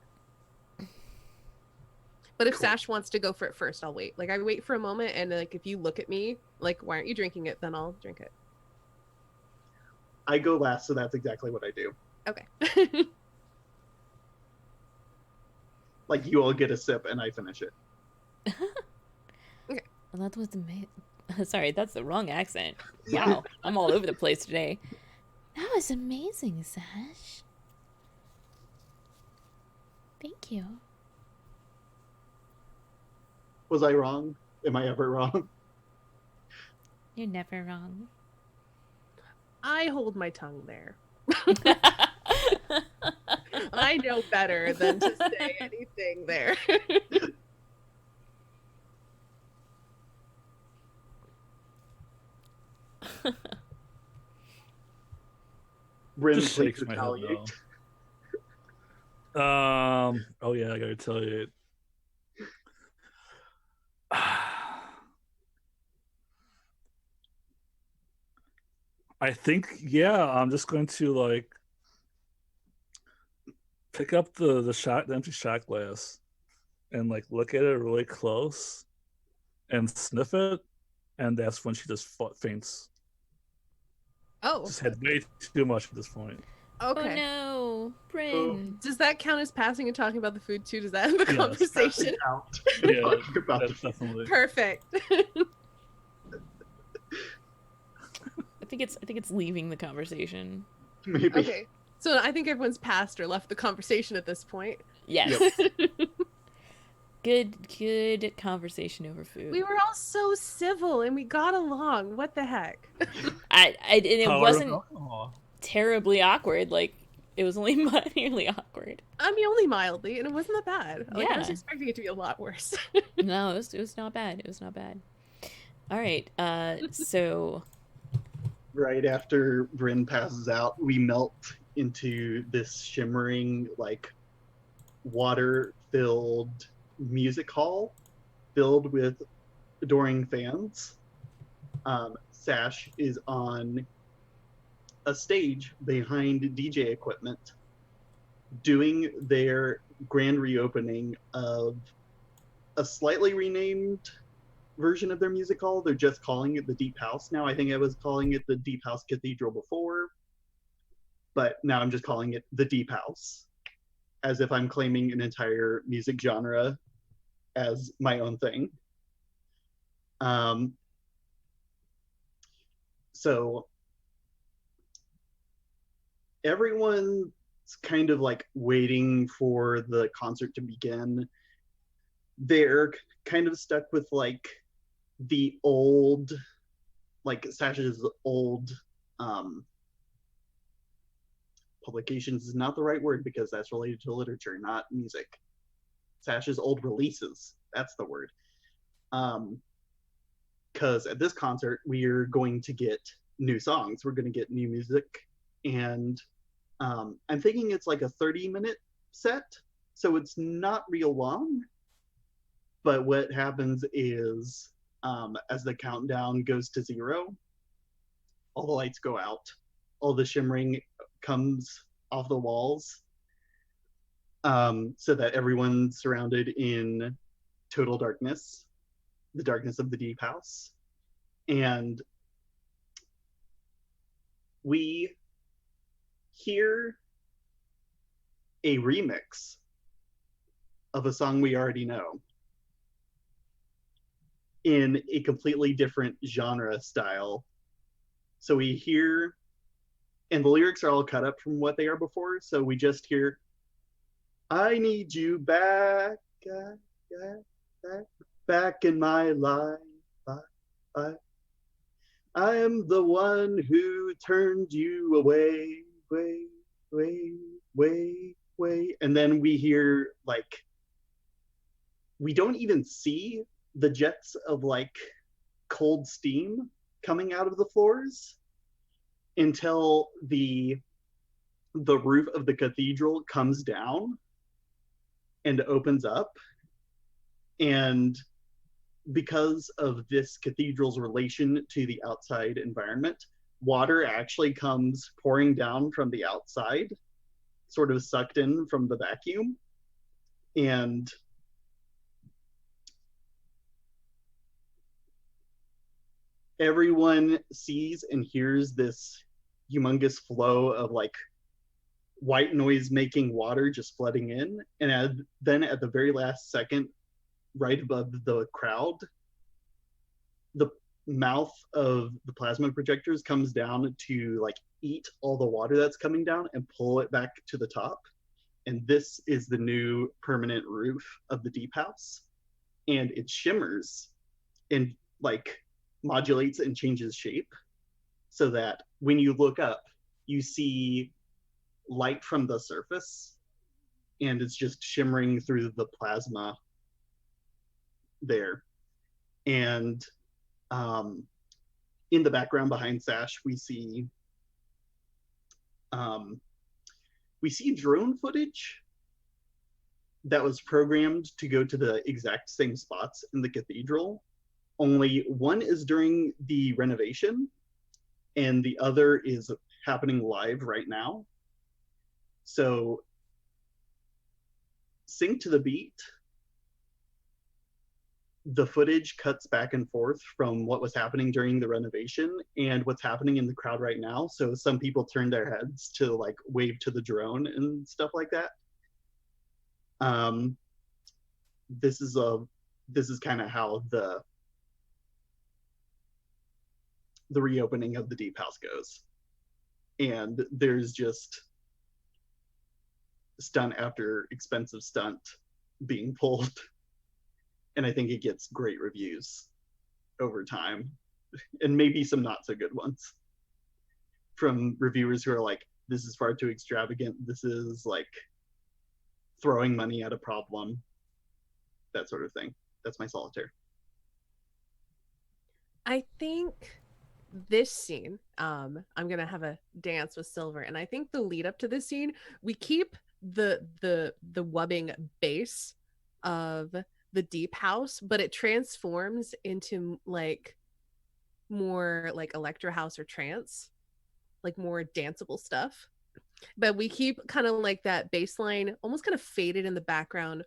But if Sash wants to go for it first, I'll wait. Like, I wait for a moment, and like if you look at me, like, why aren't you drinking it? Then I'll drink it. I go last, so that's exactly what I do. Okay. Like, you all get a sip, and I finish it. Okay. Well, that was sorry, that's the wrong accent. Wow, I'm all over the place today. That was amazing, Sash. Thank you. Was I wrong? Am I ever wrong? You're never wrong. I hold my tongue there. I know better than to say anything there. Bryn, Just please shakes my head retaliate. no. Oh yeah, I gotta tell you. I think, yeah, I'm just going to like pick up the empty shot glass and like look at it really close and sniff it, and that's when she just faints. Oh, Just had way too much at this point. okay. Oh no, Bryn. Does that count as passing and talking about the food too? Does that end the Yes. conversation? Out. Yeah, Talking about that's definitely. Perfect. I think it's leaving the conversation. maybe. Okay. So I think everyone's passed or left the conversation at this point. Yes. Good conversation over food. We were all so civil and we got along. What the heck? And it Power of wasn't alcohol. terribly awkward. Like, it was only nearly awkward. I mean, only mildly, and it wasn't that bad. Like, I was Yeah. expecting it to be a lot worse. No, it was not bad. It was not bad. All right. So Right after Bryn passes out, we melt into this shimmering, like, water-filled music hall filled with adoring fans. Sash is on a stage behind DJ equipment doing their grand reopening of a slightly renamed version of their music hall. They're just calling it the Deep House now. I think I was calling it the Deep House Cathedral before, but now I'm just calling it the Deep House, as if I'm claiming an entire music genre as my own thing. So everyone's kind of like waiting for the concert to begin. They're kind of stuck with like the old, like Sash's old publications is not the right word because that's related to literature, not music. Sash's old releases, that's the word. Because at this concert, we're going to get new songs. We're going to get new music. And I'm thinking it's like a 30-minute set. So it's not real long. But what happens is, as the countdown goes to 0, all the lights go out. All the shimmering comes off the walls. So that everyone's surrounded in total darkness. The darkness of the Deep House. And we hear a remix of a song we already know in a completely different genre style. So we hear, and the lyrics are all cut up from what they are before, so we just hear, I need you back, back in my life. I am the one who turned you away, way. And then we hear, like, we don't even see the jets of, like, cold steam coming out of the floors until the roof of the cathedral comes down and opens up. And because of this cathedral's relation to the outside environment, water actually comes pouring down from the outside, sort of sucked in from the vacuum. And everyone sees and hears this humongous flow of like white noise making water just flooding in. And then at the very last second, right above the crowd, the mouth of the plasma projectors comes down to like eat all the water that's coming down and pull it back to the top. And this is the new permanent roof of the Deep House. And it shimmers and like modulates and changes shape so that when you look up, you see light from the surface and it's just shimmering through the plasma there. And in the background behind Sash, we see drone footage that was programmed to go to the exact same spots in the cathedral. Only one is during the renovation and the other is happening live right now. So sync to the beat. The footage cuts back and forth from what was happening during the renovation and what's happening in the crowd right now. So some people turn their heads to like wave to the drone and stuff like that. This is kind of how the reopening of the Deep House goes. And there's just stunt after expensive stunt being pulled. And I think it gets great reviews over time, and maybe some not so good ones. from reviewers who are like, this is far too extravagant. This is like throwing money at a problem. That sort of thing. That's my solitaire. I think this scene, I'm gonna have a dance with Silver, and I think the lead up to this scene, we keep the wubbing bass of the deep house, but it transforms into like more like electro house or trance, like more danceable stuff. But we keep kind of like that bass line almost kind of faded in the background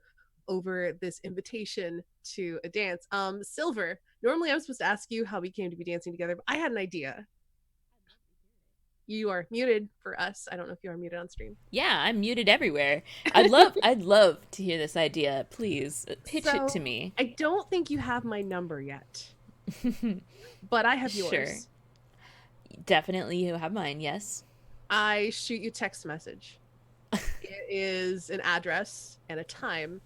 over this invitation to a dance. Silver, normally I was supposed to ask you how we came to be dancing together, but I had an idea. You are muted for us. I don't know if you are muted on stream. Yeah, I'm muted everywhere. I'd love to hear this idea. Please pitch it to me. I don't think you have my number yet, but I have yours. Sure. Definitely you have mine, yes. I shoot you text message. It is an address and a time,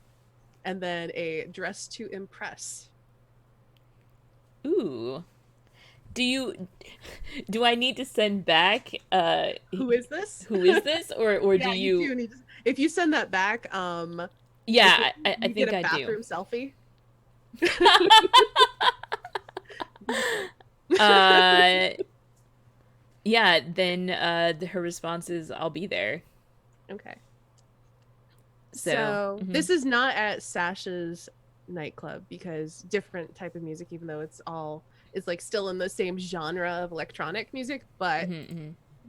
and then a dress to impress. Ooh. Do I need to send back Who is this? Who is this? Or Yeah, do you, do need to, if you send that back, yeah, I you think get a I bathroom do. selfie. Yeah, then her response is I'll be there. Okay. So this is not at Sasha's nightclub, because different type of music, even though it's like still in the same genre of electronic music, but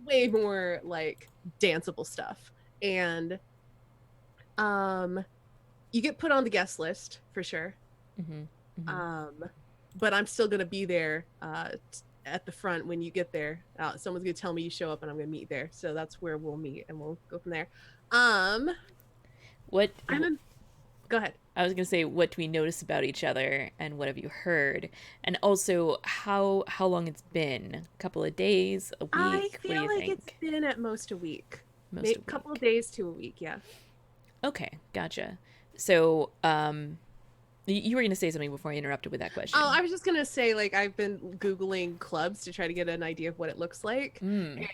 way more like danceable stuff. And you get put on the guest list for sure. But I'm still gonna be there at the front when you get there. Someone's gonna tell me you show up, and I'm gonna meet there. So that's where we'll meet, and we'll go from there. Go ahead. I was gonna say, what do we notice about each other, and what have you heard, and also how long it's been? A couple of days, a week? I feel what do you like think? it's been at most a week. Most a couple week. of days to a week, yeah. Okay, gotcha. So, you were gonna say something before I interrupted with that question. Oh, I was just gonna say, like, I've been Googling clubs to try to get an idea of what it looks like. And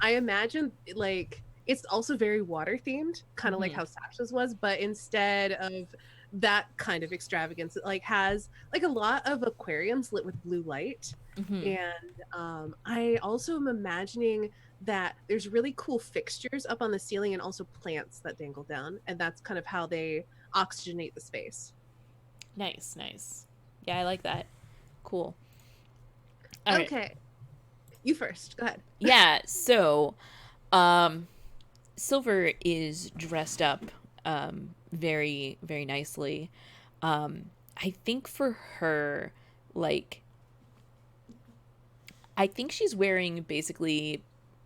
I imagine, like, it's also very water themed, kind of like how Sasha's was, but instead of that kind of extravagance, it like has like a lot of aquariums lit with blue light. And I also am imagining that there's really cool fixtures up on the ceiling, and also plants that dangle down, and that's kind of how they oxygenate the space. Nice. Yeah, I like that. Cool. Okay. Right. You first. Go ahead. Yeah, so Silver is dressed up very, very nicely. I think for her, like, I think she's wearing basically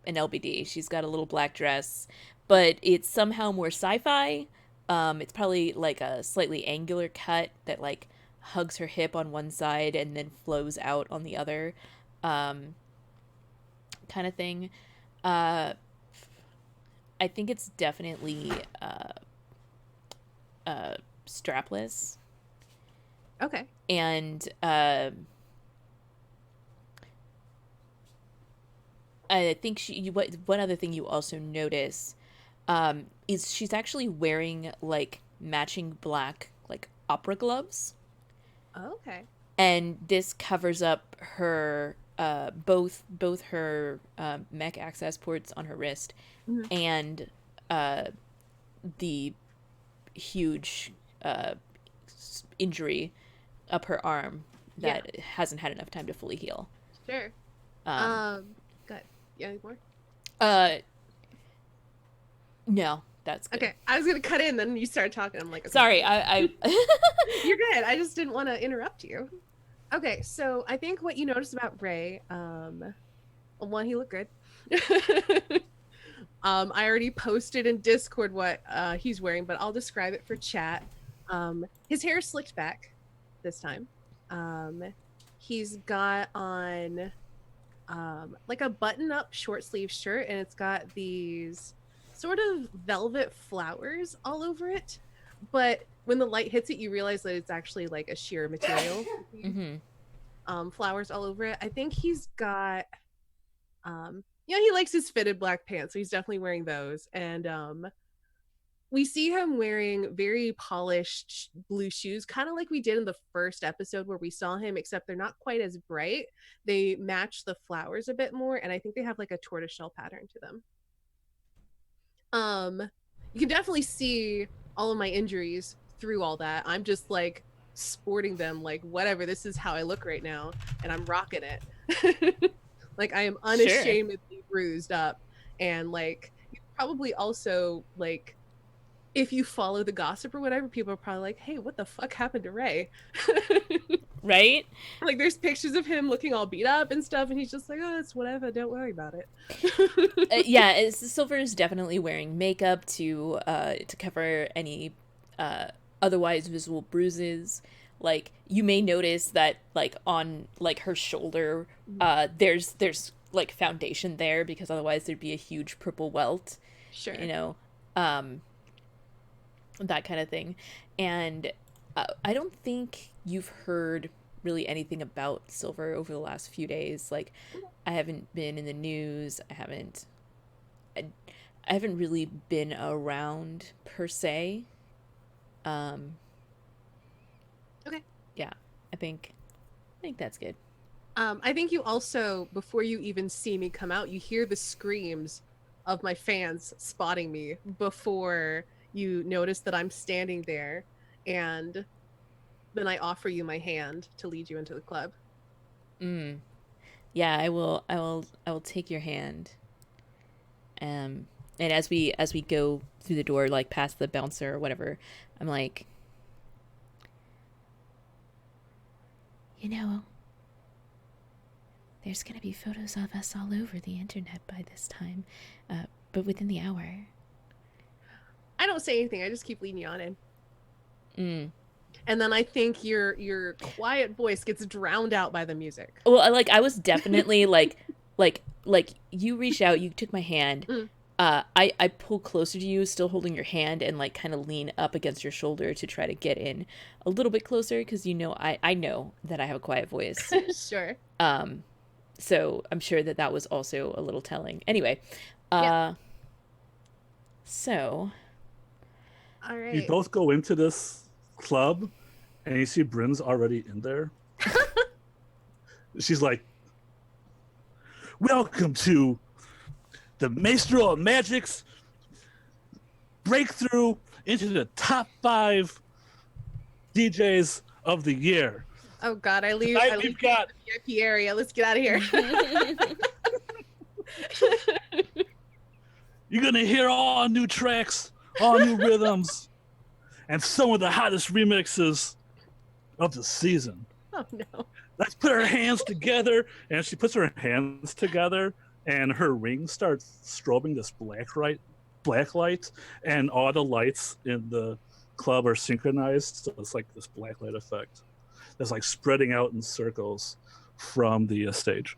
an LBD. She's got a little black dress, but it's somehow more sci-fi. It's probably like a slightly angular cut that like hugs her hip on one side and then flows out on the other, kind of thing. I think it's definitely strapless. Okay. And I think one other thing you also notice is she's actually wearing like matching black like opera gloves. Okay. And this covers up her both her mech access ports on her wrist and the huge injury up her arm that hasn't had enough time to fully heal. Sure. Good. Yeah, any more? No, that's good. Okay, I was gonna cut in, then you started talking. I'm like, okay. Sorry, I You're good. I just didn't want to interrupt you. Okay, so I think what you noticed about Ray, one, he looked good. I already posted in Discord what he's wearing, but I'll describe it for chat. His hair is slicked back this time. He's got on like a button-up short sleeve shirt, and it's got these sort of velvet flowers all over it. But when the light hits it, you realize that it's actually like a sheer material. Flowers all over it. I think he's got he likes his fitted black pants, so he's definitely wearing those. And we see him wearing very polished blue shoes, kind of like we did in the first episode where we saw him, except they're not quite as bright. They match the flowers a bit more, and I think they have like a tortoiseshell pattern to them. You can definitely see all of my injuries through all that. I'm just like sporting them like whatever, this is how I look right now, and I'm rocking it. Like I am unashamedly bruised up, and like probably also like if you follow the gossip or whatever, people are probably like, hey, what the fuck happened to Ray? Right? Like there's pictures of him looking all beat up and stuff, and he's just like, oh, it's whatever, don't worry about it. Yeah, Silver is definitely wearing makeup to cover any otherwise visible bruises. Like you may notice that like on like her shoulder there's like foundation there, because otherwise there'd be a huge purple welt. Sure. You know, that kind of thing. And I don't think you've heard really anything about Silver over the last few days. Like I haven't been in the news. I haven't really been around per se. Okay. Yeah, I think that's good. I think you also, before you even see me come out, you hear the screams of my fans spotting me before you notice that I'm standing there, and then I offer you my hand to lead you into the club. Yeah, I will take your hand. And as we go through the door, like past the bouncer or whatever, I'm like, you know, there's gonna be photos of us all over the internet by this time, but within the hour. I don't say anything. I just keep leading you on in. Mm. And then I think your quiet voice gets drowned out by the music. Well, I was definitely like you reached out, you took my hand. Mm. I pull closer to you, still holding your hand, and like kind of lean up against your shoulder to try to get in a little bit closer, because you know I know that I have a quiet voice. Sure. So I'm sure that was also a little telling. Anyway, Yeah. So. All right. You both go into this club, and you see Bryn's already in there. She's like, "Welcome to the Maestro of Magic's breakthrough into the top 5 DJs of the year." Oh God, I leave we've got the VIP area. Let's get out of here. You're gonna hear all new tracks, all new rhythms, and some of the hottest remixes of the season. Oh no. Let's put our hands together. And she puts her hands together, and her ring starts strobing this black light, and all the lights in the club are synchronized, so it's like this black light effect that's like spreading out in circles from the stage.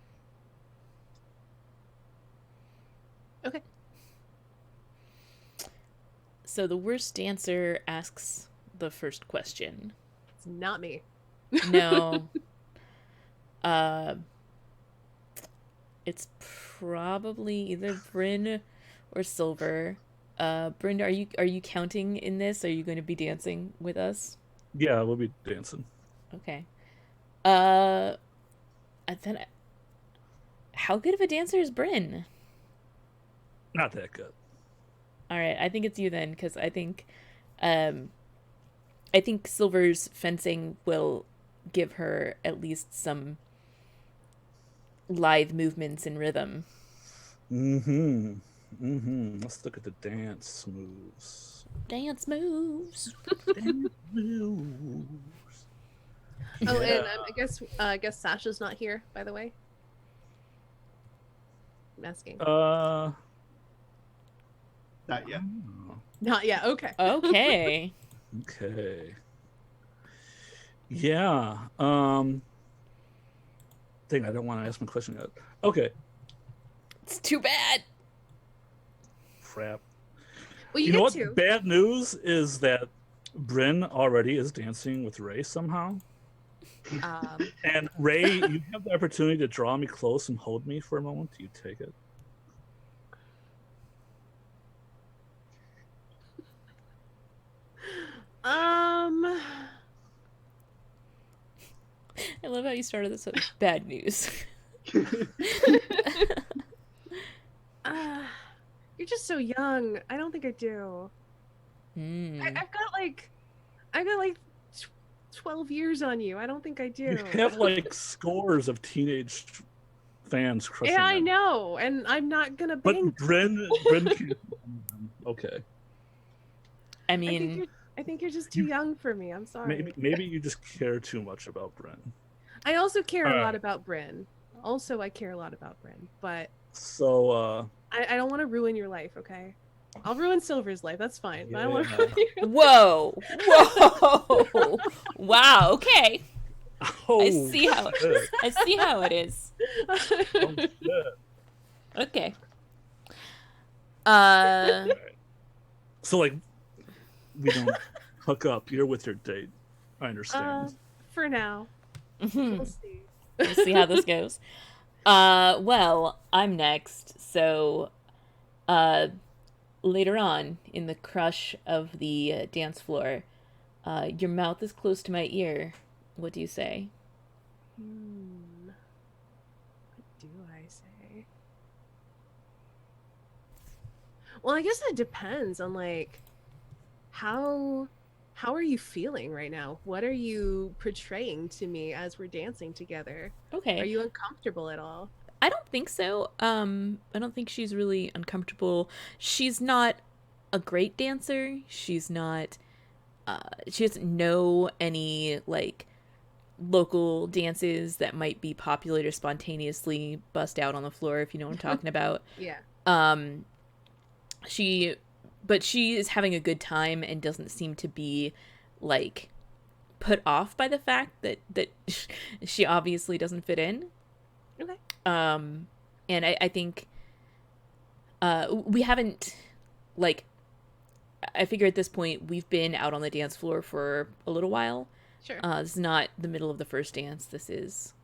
Okay. So the worst dancer asks the first question. It's not me. No. It's probably either Bryn or Silver. Bryn, are you counting in this? Are you going to be dancing with us? Yeah, we'll be dancing. Okay. And then, how good of a dancer is Bryn? Not that good. All right, I think it's you then, because I think Silver's fencing will give her at least some lithe movements and rhythm. Let's look at the dance moves. Dance moves. Dance moves. Oh, Yeah. and I guess Sasha's not here, by the way. I'm asking. Not yet. Not yet. Okay. Okay. Okay. Yeah. Dang, I don't want to ask my question yet. Okay. It's too bad. Crap. Well, You you know get what? to. Bad news is that Bryn already is dancing with Ray somehow. Um, And Ray, you have the opportunity to draw me close and hold me for a moment. Do you take it? love how you started this with bad news. You're just so young. I don't think I do. I've got like 12 years on you. I don't think I do. You have like scores of teenage fans crushing Yeah, I on you. know, and I'm not gonna But bang. Bryn can't. Okay. I I mean, think you're just too young for me. I'm sorry. Maybe you just care too much about Bryn. I also care a lot Alright. about Bryn. Also, I care a lot about Bryn, but So I don't want to ruin your life. Okay, I'll ruin Silver's life. That's fine. But I don't want to Yeah. ruin your whoa, whoa, wow. Okay, oh, I see how shit. I see how it is. Oh, shit. Okay. So like, we don't hook up. You're with your date. I understand. For now, we'll see. We'll see how this goes. Well, I'm next. So, later on in the crush of the dance floor, your mouth is close to my ear. What do you say? What do I say? Well, I guess it depends on like how are you feeling right now? What are you portraying to me as we're dancing together? Okay. Are you uncomfortable at all? I don't think so. I don't think she's really uncomfortable. She's not a great dancer. She's not. She doesn't know any like local dances that might be popular to spontaneously bust out on the floor, if you know what I'm talking about. Yeah. But she is having a good time and doesn't seem to be like put off by the fact that she obviously doesn't fit in. Okay. And I think we haven't like I figure at this point we've been out on the dance floor for a little while. Sure. This is not the middle of the first dance. This is,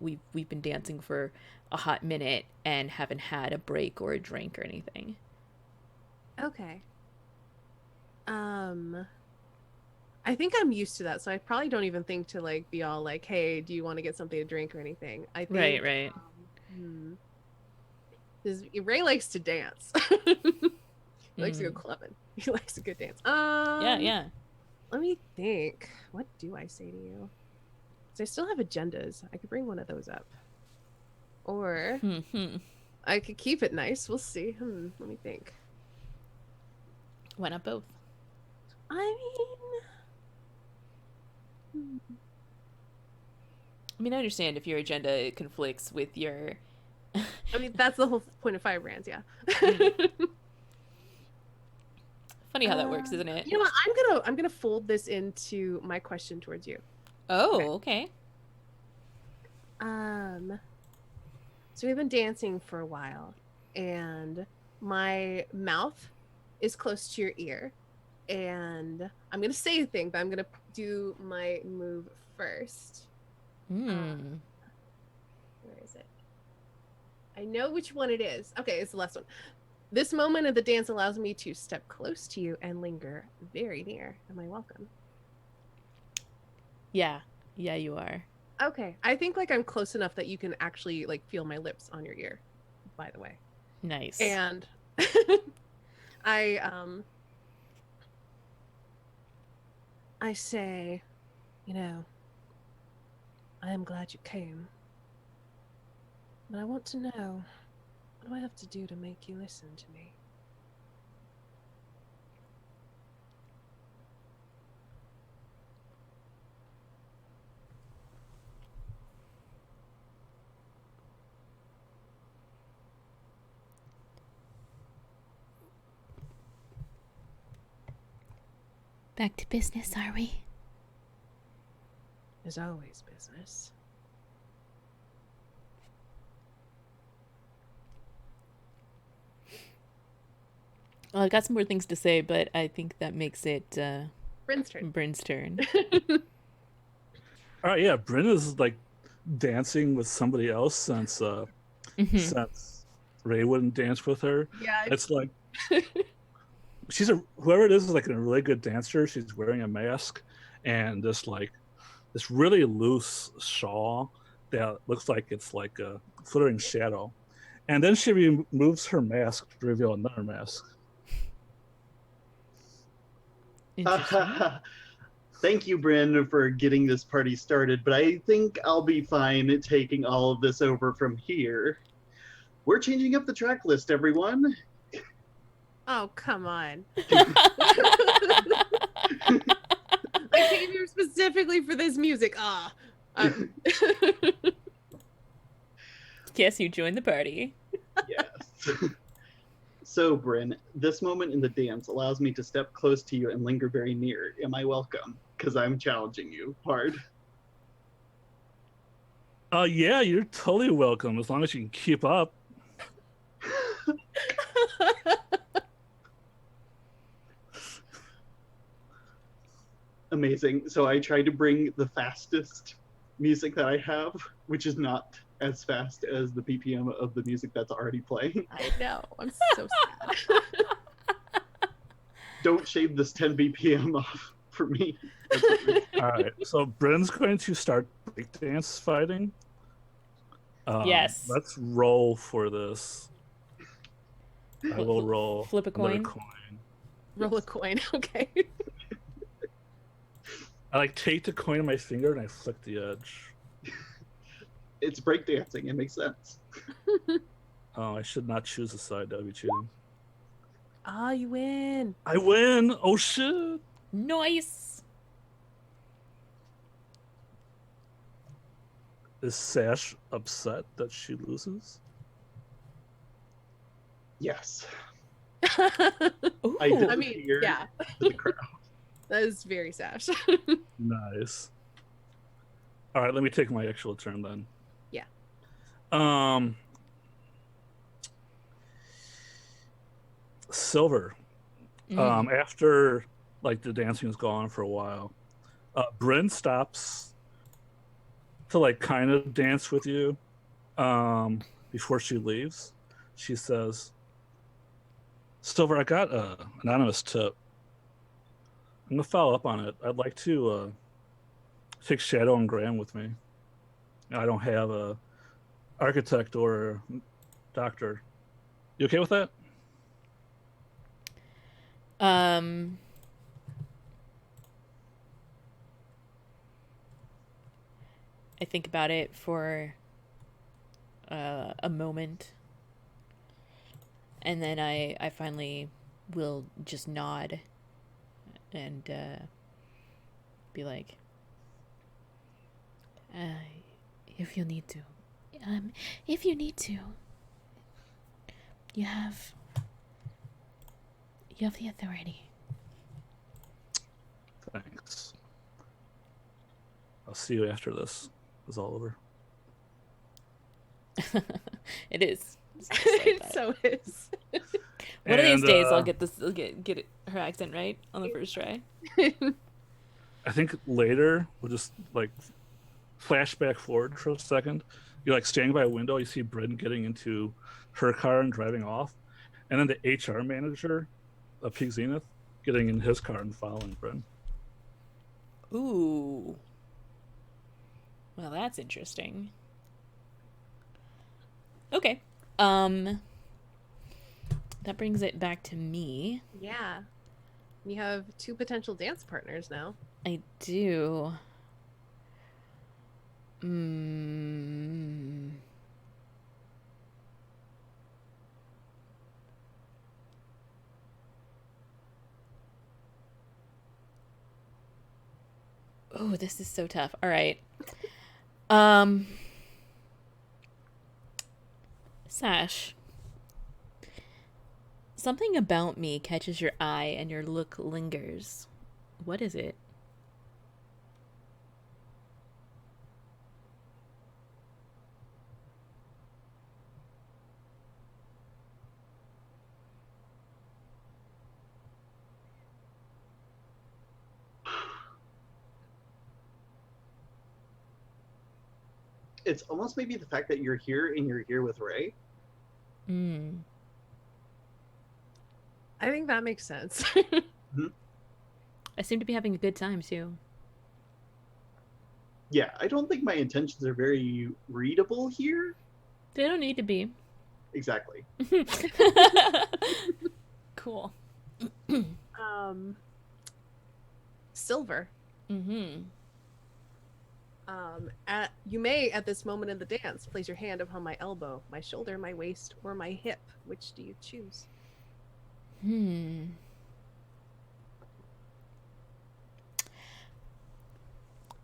we've been dancing for a hot minute and haven't had a break or a drink or anything. Okay. I think I'm used to that, so I probably don't even think to like be all like, "Hey, do you want to get something to drink or anything?" I think Right. Ray likes to dance. He likes to go clubbing. He likes a good dance. Yeah. Let me think. What do I say to you? Because I still have agendas. I could bring one of those up, or I could keep it nice. We'll see. Let me think. Why not both? I I understand if your agenda conflicts with your. mean that's the whole point of Firebrands, yeah. Funny how that works, isn't it? You know what? I'm gonna fold this into my question towards you. Oh, okay. So we've been dancing for a while, and my mouth is close to your ear, and I'm gonna say a thing, but I'm gonna do my move first. Where is it? I know which one it is. Okay, it's the last one. This moment of the dance allows me to step close to you and linger very near. Am I welcome? Yeah, you are. Okay, I think like I'm close enough that you can actually like feel my lips on your ear, by the way. Nice. And I say, I am glad you came. But I want to know, what do I have to do to make you listen to me? Back to business, are we? There's always business. Well, I got some more things to say, but I think that makes it Bryn's turn. Bryn's turn. All right, yeah. Bryn is like dancing with somebody else since since Ray wouldn't dance with her. Yeah. It's like whoever it is like a really good dancer. She's wearing a mask and this like this really loose shawl that looks like it's like a flittering shadow. And then she removes her mask to reveal another mask. Interesting. Thank you, Bryn, for getting this party started, but I think I'll be fine taking all of this over from here. We're changing up the track list, everyone. Oh, come on. I came here specifically for this music. Guess you joined the party. Yes. So, Bryn, this moment in the dance allows me to step close to you and linger very near. Am I welcome? Because I'm challenging you hard. Yeah, you're totally welcome as long as you can keep up. Amazing. So I tried to bring the fastest music that I have, which is not as fast as the BPM of the music that's already playing. I know. I'm so sad. Don't shave this 10 BPM off for me. All right, so Bryn's going to start breakdance fighting. Yes. Let's roll for this. I will roll. Flip a coin. Roll a coin. Okay. I like take the coin in my finger and I flick the edge. It's breakdancing. It makes sense. Oh, I should not choose a side. That would be cheating. Ah, you win. I win. Oh shit. Nice. Is Sash upset that she loses? Yes. Ooh. I mean, yeah. To the crowd. That is very Sash. Nice. All right, let me take my actual turn then. Yeah. Silver. After like the dancing was gone for a while, Bryn stops to like kind of dance with you. Before she leaves, she says, "Silver, I got an anonymous tip. I'm gonna follow up on it. I'd like to take Shadow and Graham with me. I don't have a architect or a doctor. You okay with that?" I think about it for a moment, and then I finally will just nod and be like, if you need to, you have the authority. Thanks. I'll see you after this is all over. It is. It so is. One of these days, I'll get this. I'll get it, her accent right on the first try. I think later we'll just like flash back forward for a second. You're like standing by a window. You see Bryn getting into her car and driving off, and then the HR manager of Peak Zenith getting in his car and following Bryn. Ooh. Well, that's interesting. Okay. That brings it back to me. Yeah. You have 2 potential dance partners now. I do. Oh, this is so tough. All right. Sash. Something about me catches your eye and your look lingers. What is it? It's almost maybe the fact that you're here and you're here with Ray. I think that makes sense. I seem to be having a good time too. Yeah, I don't think my intentions are very readable here. They don't need to be. Exactly. Cool. Silver. Mm-hmm. You may, at this moment in the dance, place your hand upon my elbow, my shoulder, my waist, or my hip. Which do you choose?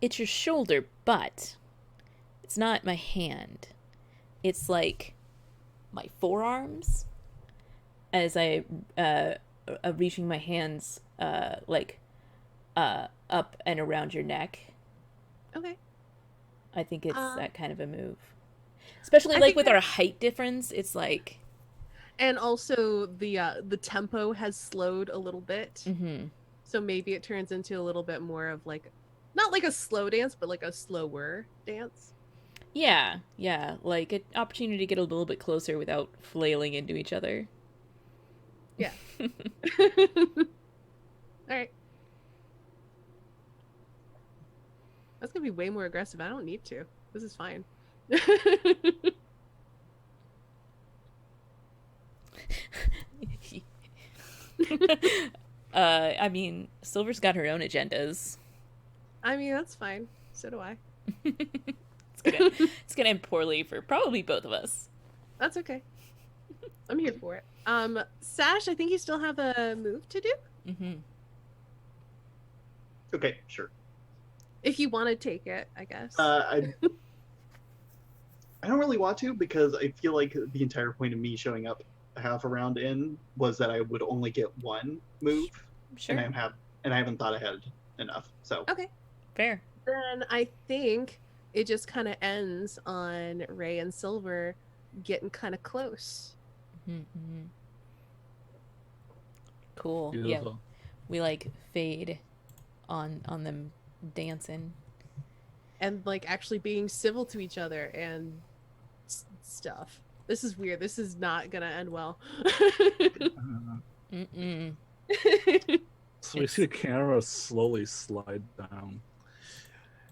It's your shoulder, but it's not my hand. It's like my forearms as I reaching my hands up and around your neck. Okay. I think it's that kind of a move. Especially like with that... our height difference, it's like, and also the tempo has slowed a little bit. Mm-hmm. So maybe it turns into a little bit more of like, not like a slow dance, but like a slower dance. Yeah, like an opportunity to get a little bit closer without flailing into each other. Yeah. All right. That's gonna be way more aggressive. I don't need to. This is fine. I mean, Silver's got her own agendas. I mean, that's fine. So do I. It's gonna end poorly for probably both of us. That's okay. I'm here for it. Sash, I think you still have a move to do. Mm-hmm. Okay, sure. If you want to take it, I guess. I don't really want to, because I feel like the entire point of me showing up half a round in was that I would only get one move. Sure. And I haven't thought ahead enough. So Okay. Fair. Then I think it just kind of ends on Ray and Silver getting kind of close. Mm-hmm. Cool. Beautiful. Yeah. We like fade on them dancing. And like actually being civil to each other and stuff. This is weird. This is not gonna end well. Mm-mm. So we see the camera slowly slide down.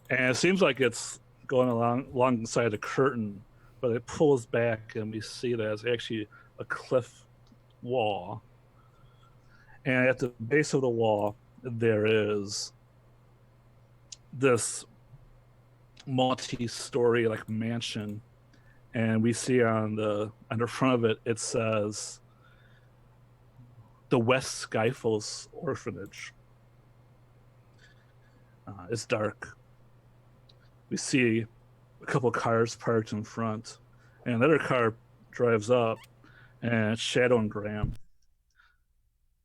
And it seems like it's going alongside a curtain, but it pulls back and we see that it's actually a cliff wall. And at the base of the wall, there is this multi-story like mansion. And we see on the front of it, it says the West Skyphos Orphanage. It's dark. We see a couple cars parked in front, and another car drives up, and it's Shadow and Graham.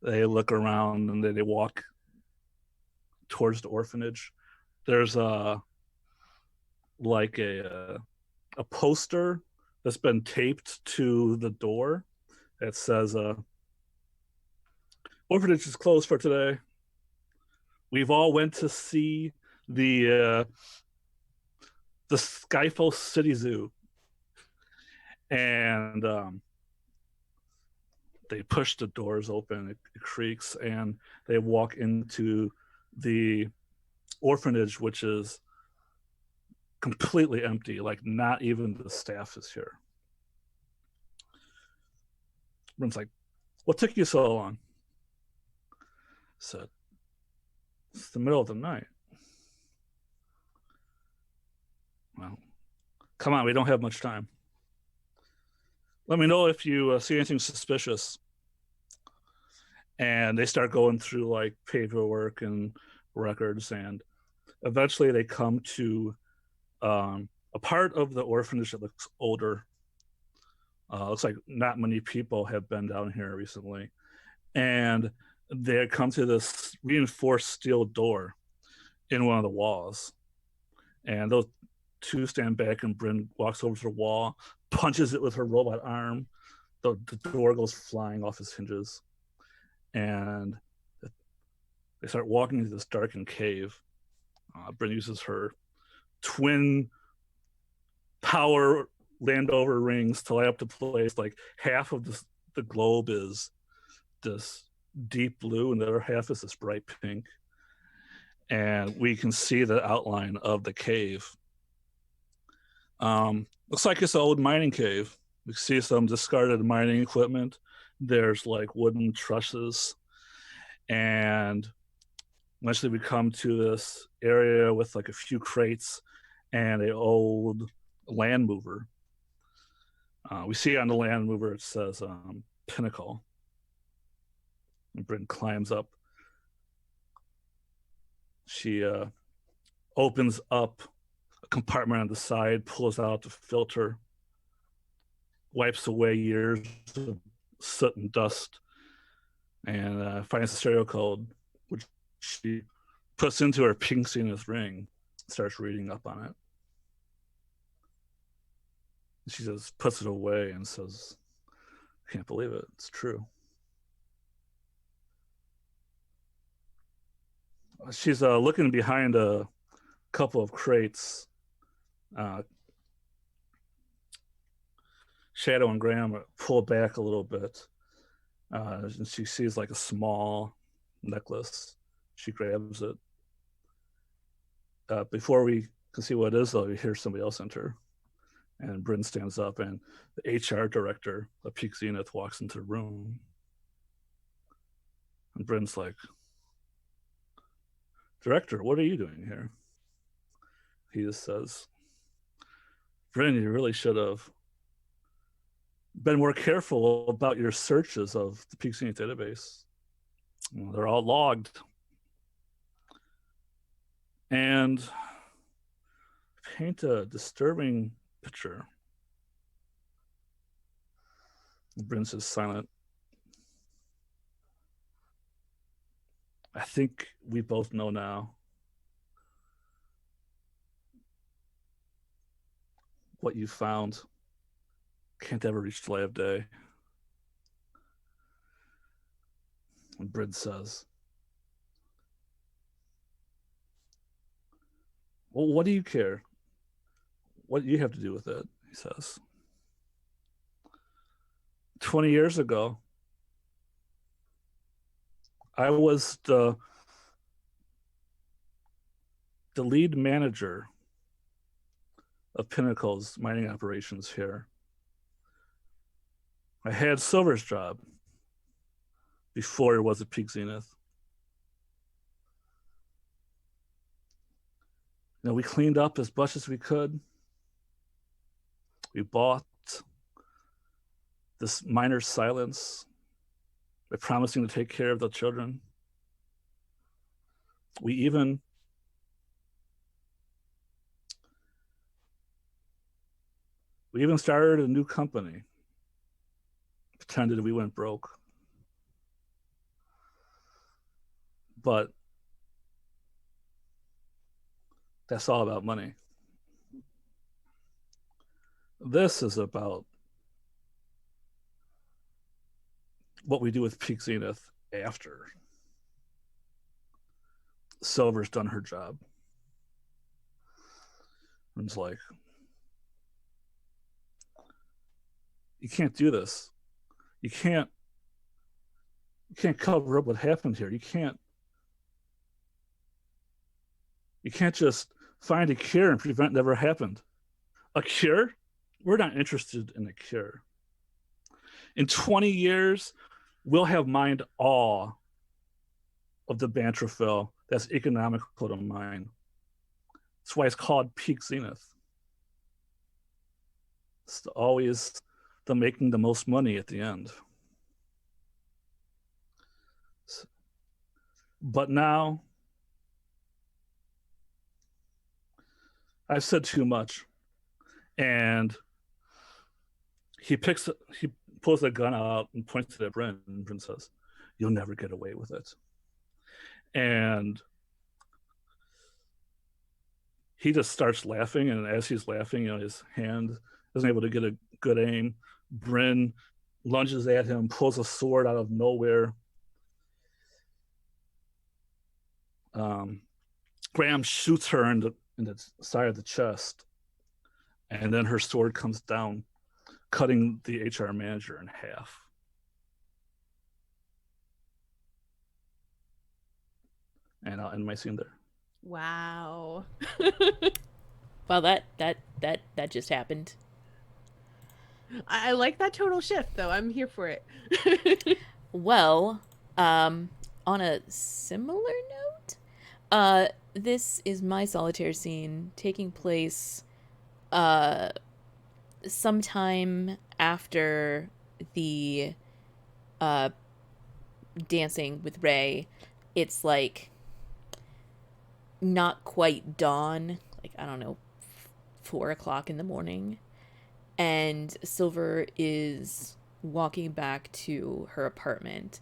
They look around and then they walk towards the orphanage. There's a poster that's been taped to the door that says orphanage is closed for today. We've all went to see the Skyphos City Zoo, and they push the doors open. It creaks, and they walk into the orphanage, which is completely empty. Like not even the staff is here. Everyone's like, "What took you so long?" Said, "It's the middle of the night." Well, come on, we don't have much time. Let me know if you see anything suspicious. And they start going through like paperwork and records, and eventually they come to a part of the orphanage that looks older. Looks like not many people have been down here recently. And they come to this reinforced steel door in one of the walls. And those two stand back, and Bryn walks over to the wall, punches it with her robot arm. The door goes flying off its hinges. And they start walking into this darkened cave. Bryn uses her twin power Landover rings to light up the place. Like half of the globe is this deep blue, and the other half is this bright pink. and we can see the outline of the cave. Looks like it's an old mining cave. We see some discarded mining equipment. There's like wooden trusses, and eventually we come to this area with like a few crates and an old land mover. We see on the land mover it says Pinnacle. And Bryn climbs up. She opens up a compartment on the side, pulls out the filter, wipes away years of soot and dust, and finds the serial code, which she puts into her pink Zenith ring, starts reading up on it. She just puts it away and says, I can't believe it. It's true. She's looking behind a couple of crates. Shadow and Graham pull back a little bit. And she sees like a small necklace. She grabs it. Before we can see what it is, though, we hear somebody else enter. And Bryn stands up, and the HR director of Peak Zenith walks into the room. And Bryn's like, Director, what are you doing here? He just says, Bryn, you really should have been more careful about your searches of the Peak Zenith database. Well, they're all logged. And paint a disturbing picture. Bryn says silent. I think we both know now what you found can't ever reach the light of day. And Bryn says, well, what do you care? What do you have to do with it? He says. 20 years ago, I was the lead manager of Pinnacle's mining operations here. I had Silver's job before it was at Peak Zenith. You know, we cleaned up as much as we could. We bought this miner's silence by promising to take care of the children. We even started a new company, pretended we went broke. But that's all about money. This is about what we do with Peak Zenith after Silver's done her job. And it's like, you can't do this. You can't cover up what happened here. You can't just find a cure and prevent never happened. A cure? We're not interested in a cure. In 20 years, we'll have mined all of the Bantraphyll that's economical to mine. That's why it's called Peak Zenith. It's always the making the most money at the end. But now, I've said too much. And he pulls a gun out and points it at Bryn, and Bryn says, you'll never get away with it. And he just starts laughing, and as he's laughing, his hand isn't able to get a good aim. Bryn lunges at him, pulls a sword out of nowhere. Graham shoots her in the side of the chest, and then her sword comes down, cutting the HR manager in half. And I'll end my scene there. Wow. Well, that just happened. I like that total shift, though. I'm here for it. Well, on a similar note, this is my solitaire scene taking place uh sometime after the uh dancing with Ray. It's like not quite dawn, like I don't know, 4 o'clock in the morning, and Silver is walking back to her apartment,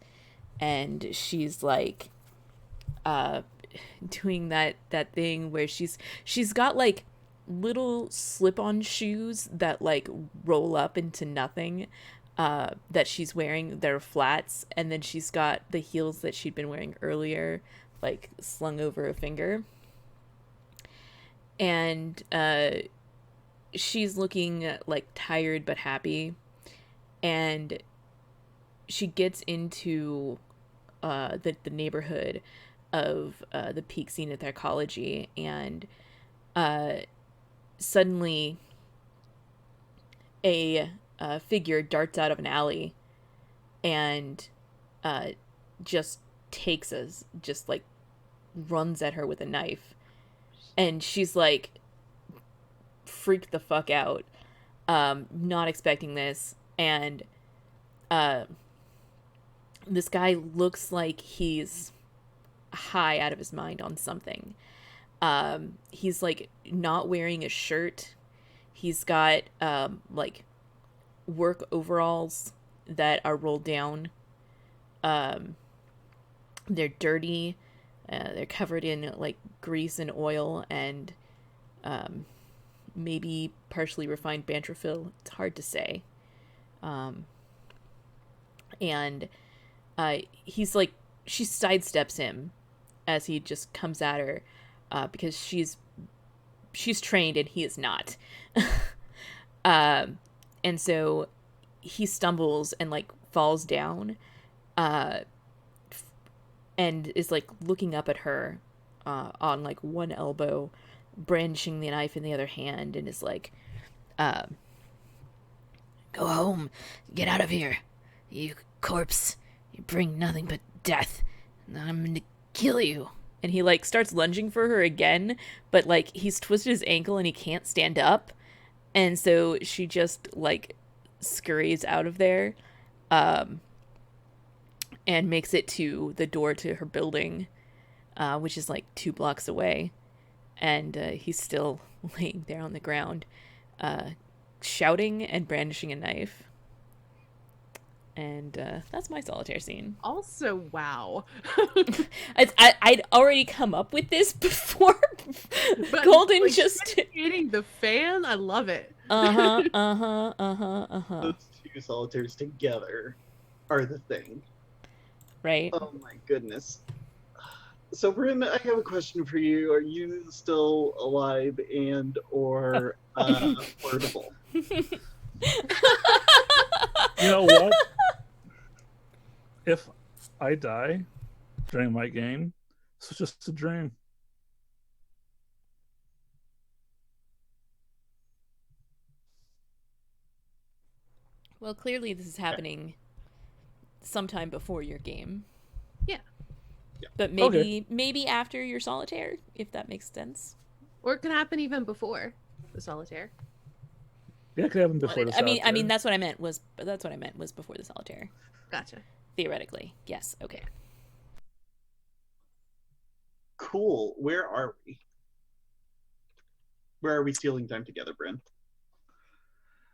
and she's like uh doing that thing where she's got like little slip-on shoes that like roll up into nothing, that she's wearing. They're flats, and then she's got the heels that she'd been wearing earlier like slung over a finger, and she's looking like tired but happy, and she gets into the neighborhood of the peak scene at their ecology, and uh, suddenly a figure darts out of an alley and uh, just takes us, just like runs at her with a knife, and she's like freaked the fuck out, not expecting this, and uh, this guy looks like he's high out of his mind on something. He's like not wearing a shirt. He's got like work overalls that are rolled down. Um, they're dirty. They're covered in like grease and oil, and um, maybe partially refined Bantraphyll. It's hard to say. Um, and he's like, she sidesteps him as he just comes at her, because she's trained and he is not. um, and so he stumbles and like falls down, uh, and is like looking up at her, on like one elbow, brandishing the knife in the other hand, and is like, uh, "Go home, get out of here, you corpse. You bring nothing but death. I'm gonna kill you." And he like starts lunging for her again, but like he's twisted his ankle and he can't stand up, and so she just like scurries out of there, um, and makes it to the door to her building, which is like 2 blocks away, and he's still laying there on the ground, uh, shouting and brandishing a knife. And that's my solitaire scene. Also, wow. I'd already come up with this before But Golden like, just hitting the fan, I love it. Those two solitaires together are the thing. Right. Oh my goodness. So, Bryn, I have a question for you. Are you still alive and or portable? You know what? If I die during my game, it's just a dream. Well, clearly this is happening sometime before your game. Yeah. But maybe after your solitaire, if that makes sense. Or it could happen even before the solitaire. Yeah, it could happen before the solitaire. I mean that's what I meant was before the solitaire. Gotcha. Theoretically. Yes. Okay. Cool. Where are we? Where are we stealing time together, Bryn?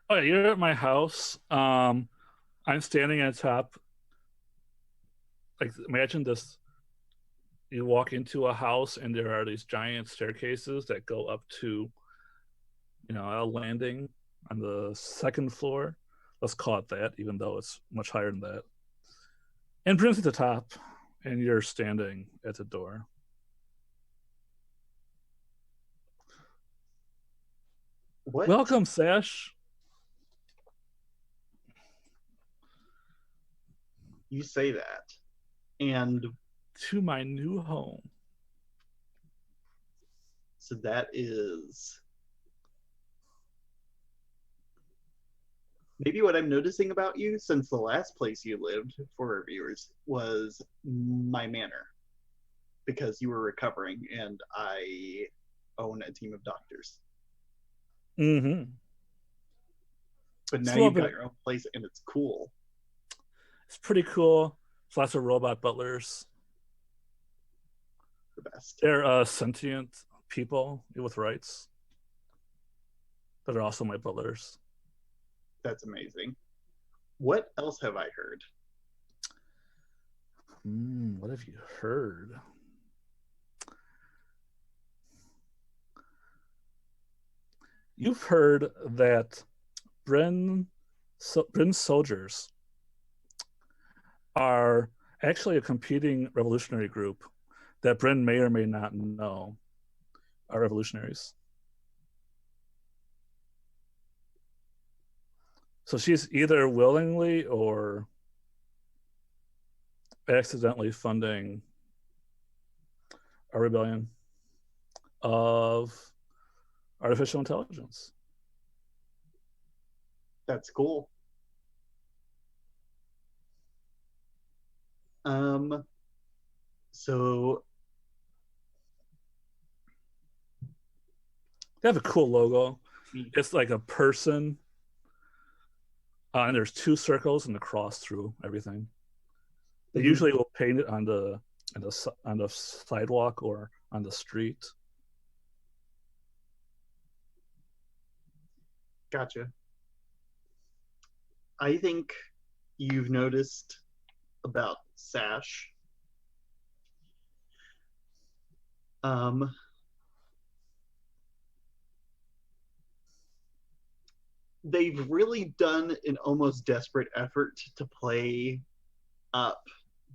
Oh yeah, you're at my house. I'm standing at top. Like, imagine this: you walk into a house, and there are these giant staircases that go up to, a landing on the second floor. Let's call it that, even though it's much higher than that. And Bryn's at the top, and you're standing at the door. What? Welcome, Sash. You say that. And to my new home. So that is maybe what I'm noticing about you since the last place you lived for our viewers was my manner, because you were recovering and I own a team of doctors. Mm-hmm. But It's now a little you've got bit- your own place and it's cool. It's pretty cool. There's lots of robot butlers. The best. They're sentient people with rights that are also my butlers. That's amazing. What else have I heard? What have you heard? You've heard that Bryn's soldiers are actually a competing revolutionary group that Bryn may or may not know are revolutionaries. So she's either willingly or accidentally funding a rebellion of artificial intelligence. That's cool. So They have a cool logo. It's like a person, and there's two circles and a cross through everything. They usually will paint it on the sidewalk or on the street. Gotcha. I think you've noticed about Sash. They've really done an almost desperate effort to play up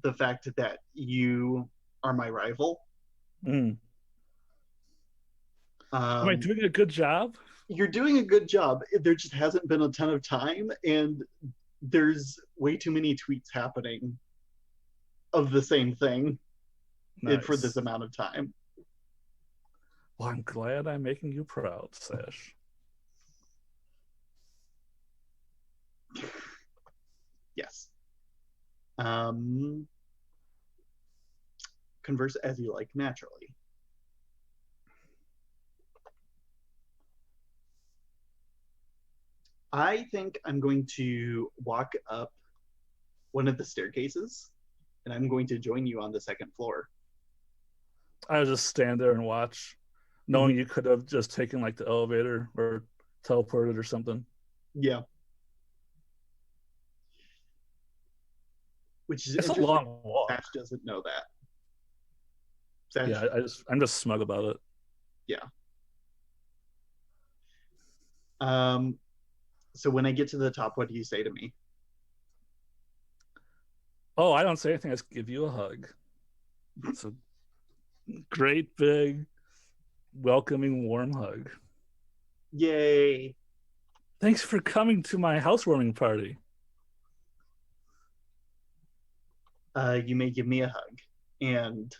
the fact that you are my rival. Am I doing a good job? You're doing a good job. There just hasn't been a ton of time, and there's way too many tweets happening of the same thing for this amount of time. Well, I'm glad I'm making you proud, Sash. Yes. Converse as you like naturally. I think I'm going to walk up one of the staircases and I'm going to join you on the second floor. I'll just stand there and watch, knowing you could have just taken like the elevator or teleported or something. Yeah. Which is it's a long walk. Sash doesn't know that. Sash, yeah, I'm just smug about it. Yeah. So when I get to the top, what do you say to me? Oh, I don't say anything. I just give you a hug. It's a great, big, welcoming, warm hug. Yay. Thanks for coming to my housewarming party. You may give me a hug. And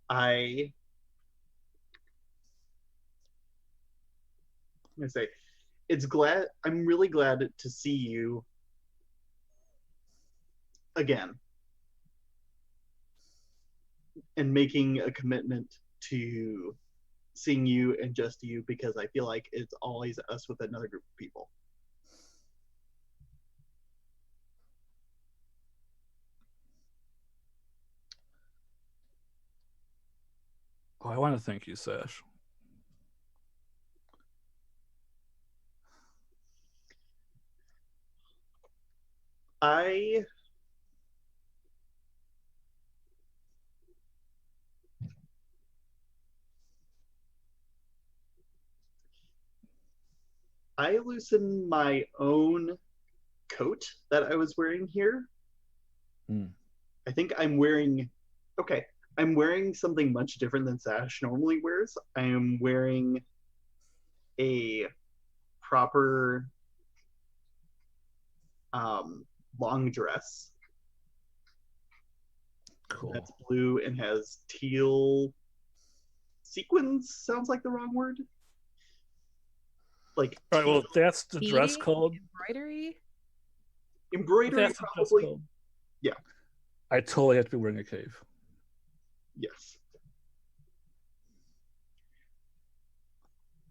I'm going to say, I'm really glad to see you again and making a commitment to seeing you and just you, because I feel like it's always us with another group of people. Oh, I want to thank you, Sash. I loosened my own coat that I was wearing here. I think I'm wearing something much different than Sash normally wears. I am wearing a proper long dress. Cool. That's blue and has teal sequins sounds like the wrong word. Like All right, well, that's the dress Beading, code. embroidery. embroidery, That's the dress probably. code. Yeah. I totally have to be wearing a cave. Yes.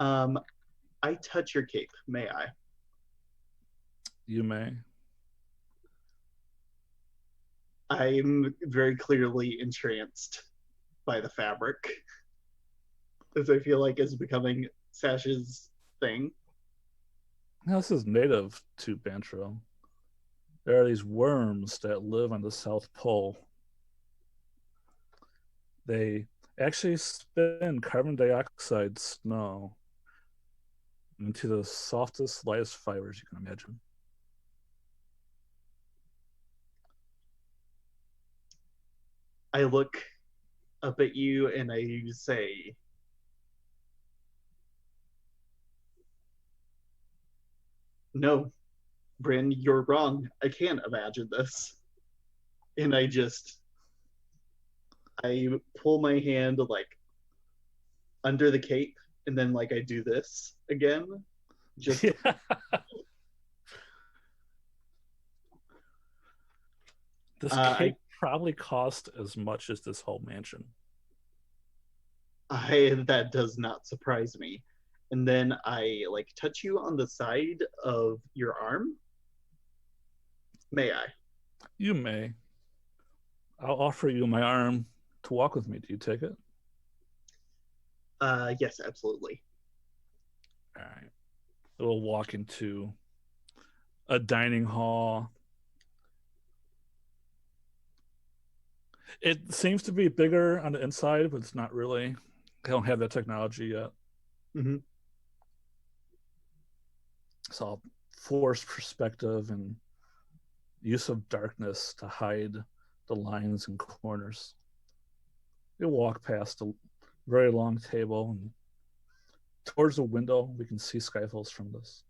I touch your cape, may I? You may. I'm very clearly entranced by the fabric, as I feel like is becoming Sash's thing. Now, this is native to Bantraphyll. There are these worms that live on the South Pole. They actually spin carbon dioxide snow into the softest, lightest fibers you can imagine. I look up at you and I say, no, Bryn, you're wrong. I can't imagine this. And I pull my hand like under the cape and then like I do this again. Just Yeah. This cake probably cost as much as this whole mansion. that does not surprise me. And then I like touch you on the side of your arm. May I? You may. I'll offer you my arm to walk with me. Do you take it? Yes, absolutely. All right. We'll walk into a dining hall. It seems to be bigger on the inside, but it's not really. They don't have that technology yet. Mm-hmm. It's all forced perspective and use of darkness to hide the lines and corners. You walk past a very long table, and towards the window, we can see Skyphos from this.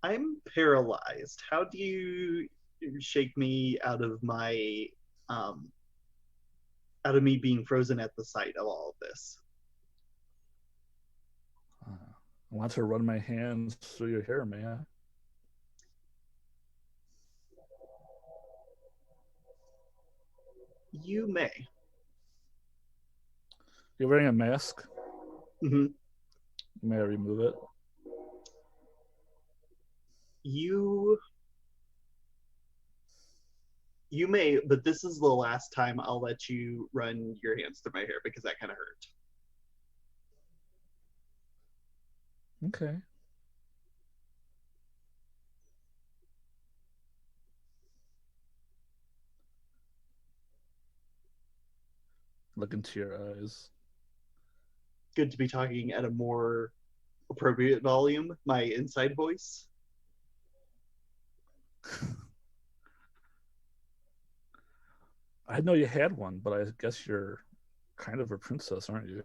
I'm paralyzed. How do you shake me out of my out of me being frozen at the sight of all of this? I want to run my hands through your hair, may I? You may. You're wearing a mask. Mm-hmm. May I remove it? You may, but this is the last time I'll let you run your hands through my hair because that kind of hurt. Okay. Look into your eyes. Good to be talking at a more appropriate volume, my inside voice. I didn't know you had one, but I guess you're kind of a princess, aren't you?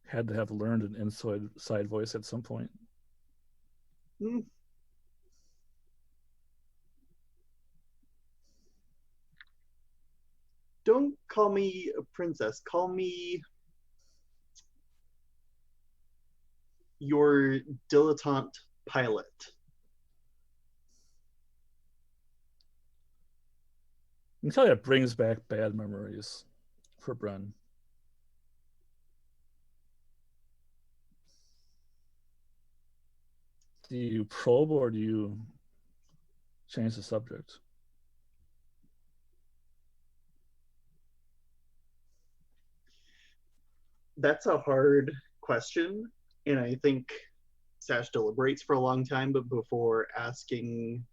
Had to have learned an inside voice at some point. Hmm. Don't call me a princess. Call me your dilettante pilot. I can tell you it brings back bad memories for Bren. Do you probe or do you change the subject? That's a hard question, and I think Sash deliberates for a long time, but before asking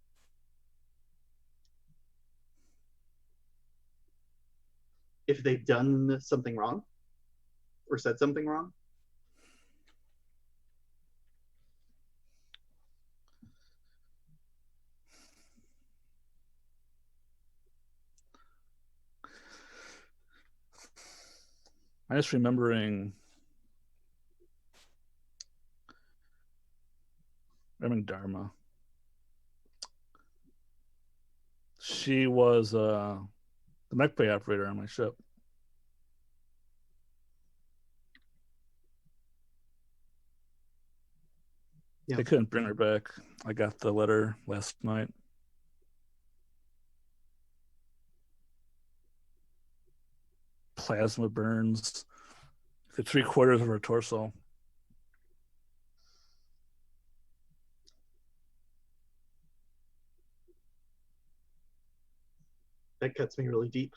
if they've done something wrong or said something wrong. I'm just remembering Dharma. She was the the mech bay operator on my ship. Yeah. They couldn't bring her back. I got the letter last night. Plasma burns to 3/4 of her torso. That cuts me really deep.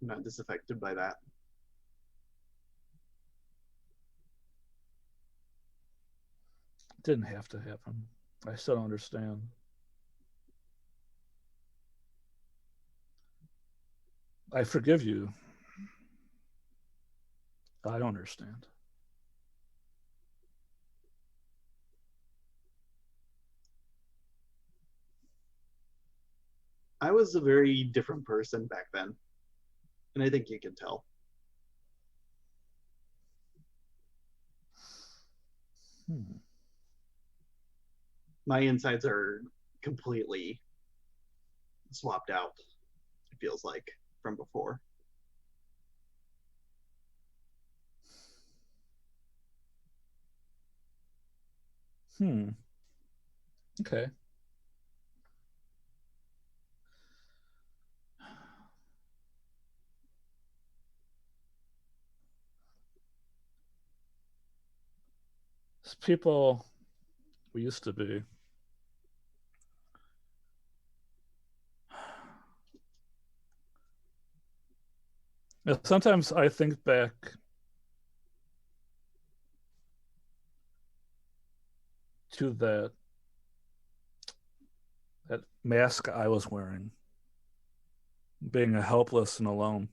I'm not disaffected by that. It didn't have to happen. I still don't understand. I forgive you. I don't understand. I was a very different person back then. And I think you can tell. My insides are completely swapped out, it feels like, from before. Okay. It's people we used to be. Sometimes I think back to that mask I was wearing, being helpless and alone.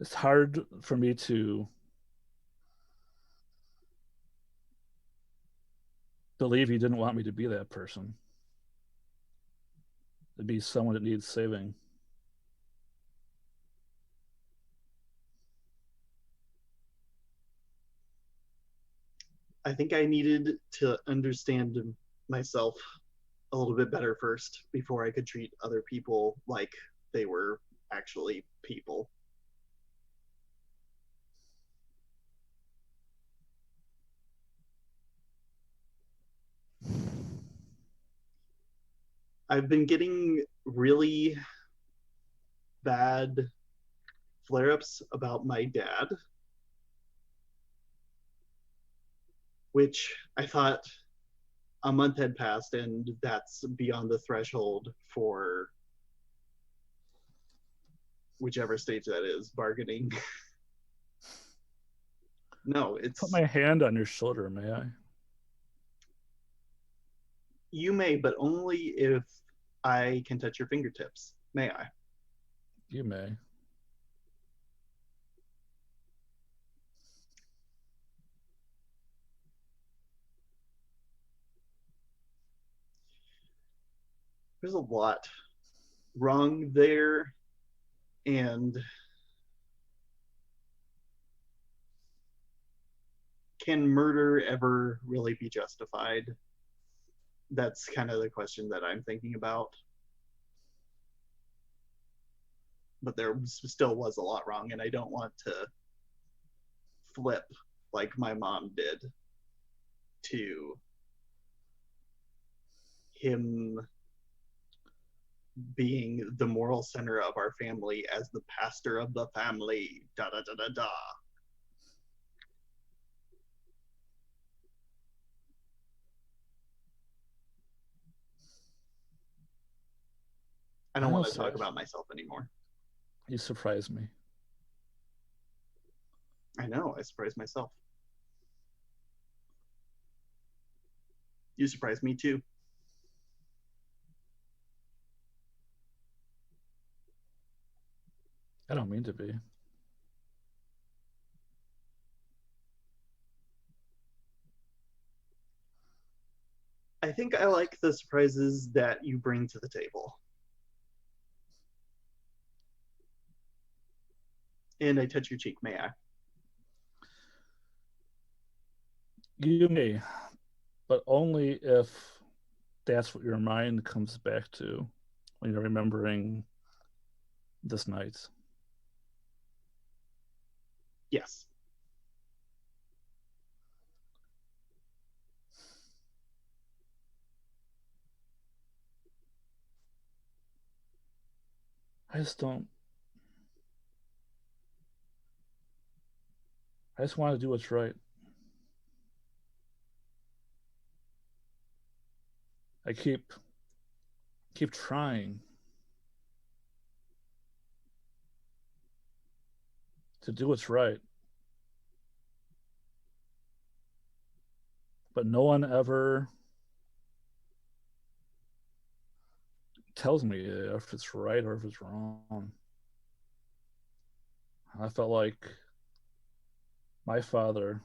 It's hard for me to believe he didn't want me to be that person. To be someone that needs saving. I think I needed to understand myself a little bit better first before I could treat other people like they were actually people. I've been getting really bad flare-ups about my dad, which I thought a month had passed and that's beyond the threshold for whichever stage that is, bargaining. No, it's... Put my hand on your shoulder, may I? You may, but only if I can touch your fingertips. May I? You may. There's a lot wrong there, and can murder ever really be justified? That's kind of the question that I'm thinking about. But there still was a lot wrong, and I don't want to flip like my mom did to him being the moral center of our family as the pastor of the family. Da da da da da. I don't want to talk about myself anymore. You surprise me. I know, I surprised myself. You surprised me too. I don't mean to be. I think I like the surprises that you bring to the table. And I touch your cheek, may I? You may, but only if that's what your mind comes back to when you're remembering this night. Yes. I just don't. I just want to do what's right. I keep trying to do what's right, but no one ever tells me if it's right or if it's wrong. I felt like my father,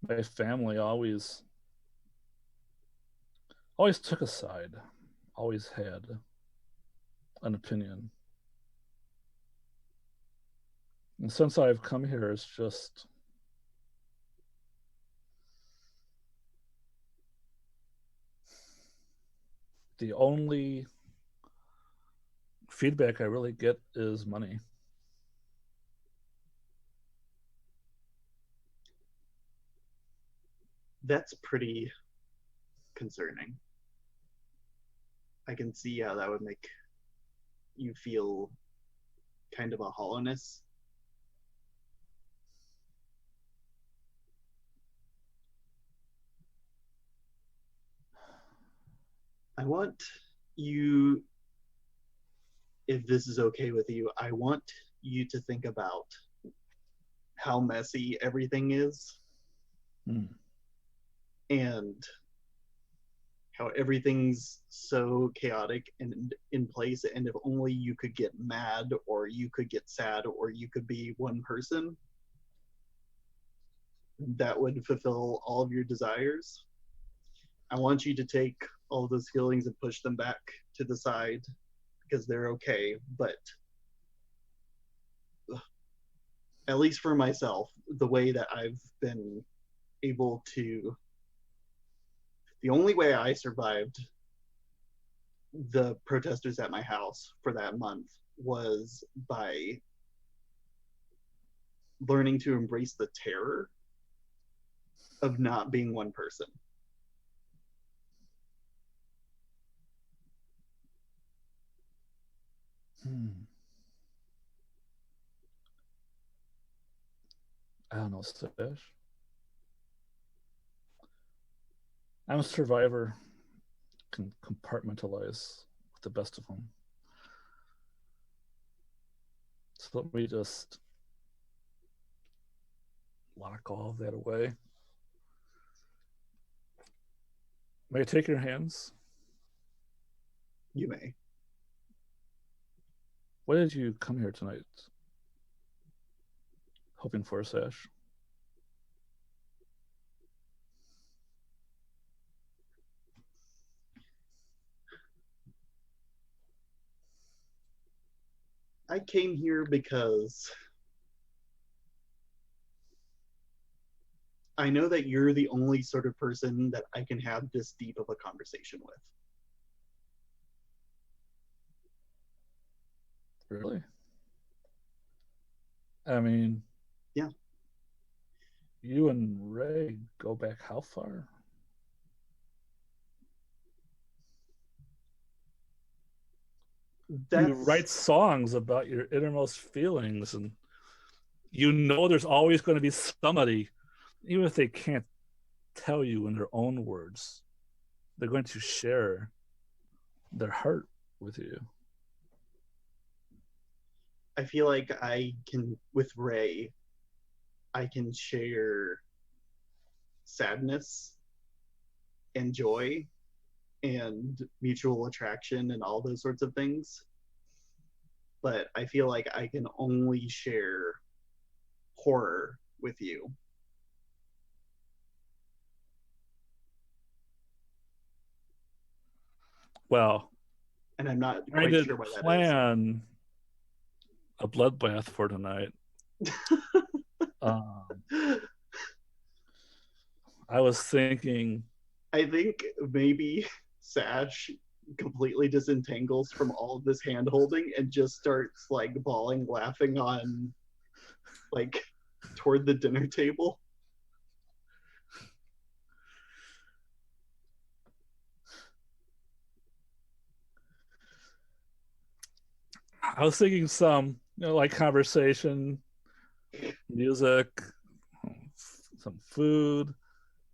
my family always took a side, always had an opinion. And since I've come here, it's just the only feedback I really get is money. That's pretty concerning. I can see how that would make you feel kind of a hollowness. I want you, if this is okay with you, I want you to think about how messy everything is and how everything's so chaotic and in place. And if only you could get mad, or you could get sad, or you could be one person, that would fulfill all of your desires. I want you to take all those feelings and push them back to the side because they're okay. But at least for myself, the way that I've been able to, the only way I survived the protesters at my house for that month was by learning to embrace the terror of not being one person. I don't know, Stash. I'm a survivor. Can compartmentalize with the best of them. So let me just lock all of that away. May I take your hands? You may. Why did you come here tonight? Hoping for, Sash? I came here because I know that you're the only sort of person that I can have this deep of a conversation with. Really? I mean, yeah. You and Ray go back how far? You write songs about your innermost feelings, and you know there's always going to be somebody, even if they can't tell you in their own words, they're going to share their heart with you. I feel like I can, with Ray, I can share sadness and joy and mutual attraction and all those sorts of things. But I feel like I can only share horror with you. Well, and I'm not I quite didn't sure what plan a bloodbath for tonight. Um, I was thinking, I think maybe Sash completely disentangles from all of this hand holding and just starts like bawling, laughing on like toward the dinner table. some, like conversation, music, some food,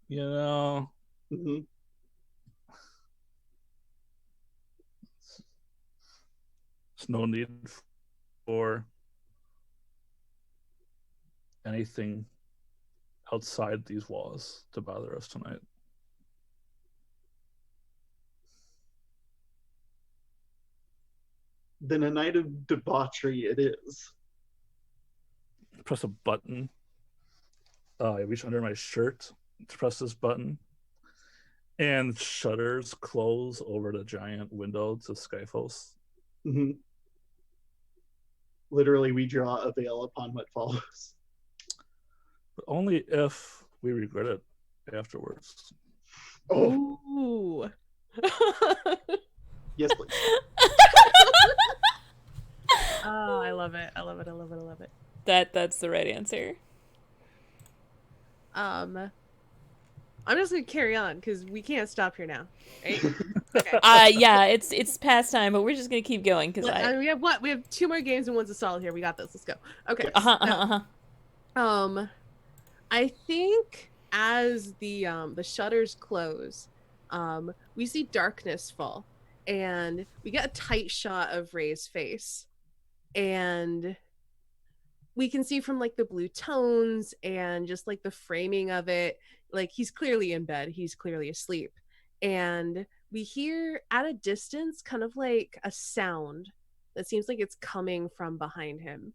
you know. Mhm. There's no need for anything outside these walls to bother us tonight. Then a night of debauchery it is. Press a button. I reach under my shirt to press this button, and shutters close over the giant window to Skyphos. Mhm. Literally, we draw a veil upon what follows. But only if we regret it afterwards. Oh, Ooh. yes, please. Oh, I love it. I love it. I love it. I love it. That's the right answer. I'm just gonna carry on because we can't stop here now, right? Okay. Yeah, it's past time, but we're just gonna keep going because We have what? We have 2 more games and one's a solid here. We got this. Let's go. Okay. Yes. I think as the shutters close, we see darkness fall, and we get a tight shot of Ray's face, and we can see from like the blue tones and just like the framing of it, like he's clearly in bed, he's clearly asleep, and we hear at a distance kind of like a sound that seems like it's coming from behind him,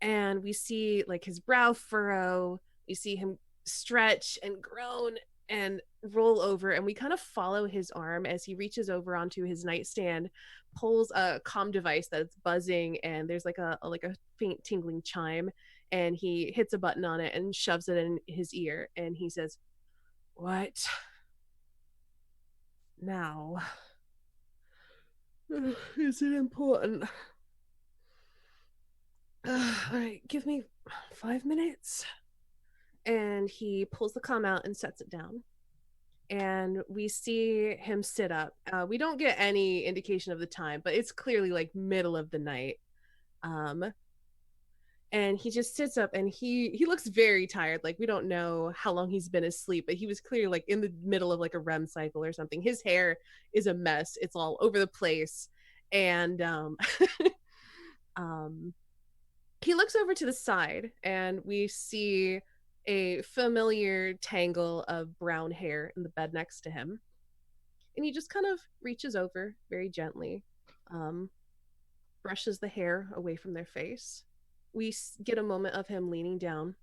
and we see like his brow furrow, we see him stretch and groan and roll over, and we kind of follow his arm as he reaches over onto his nightstand, pulls a comm device that's buzzing, and there's like a faint tingling chime, and he hits a button on it and shoves it in his ear, and he says, "What now? Is it important? All right, give me 5 minutes." And he pulls the comm out and sets it down, and we see him sit up. We don't get any indication of the time, but it's clearly like middle of the night. And he just sits up, and he looks very tired. Like we don't know how long he's been asleep, but he was clearly like in the middle of like a REM cycle or something. His hair is a mess, it's all over the place, and he looks over to the side, and we see a familiar tangle of brown hair in the bed next to him. And he just kind of reaches over very gently, brushes the hair away from their face. We get a moment of him leaning down,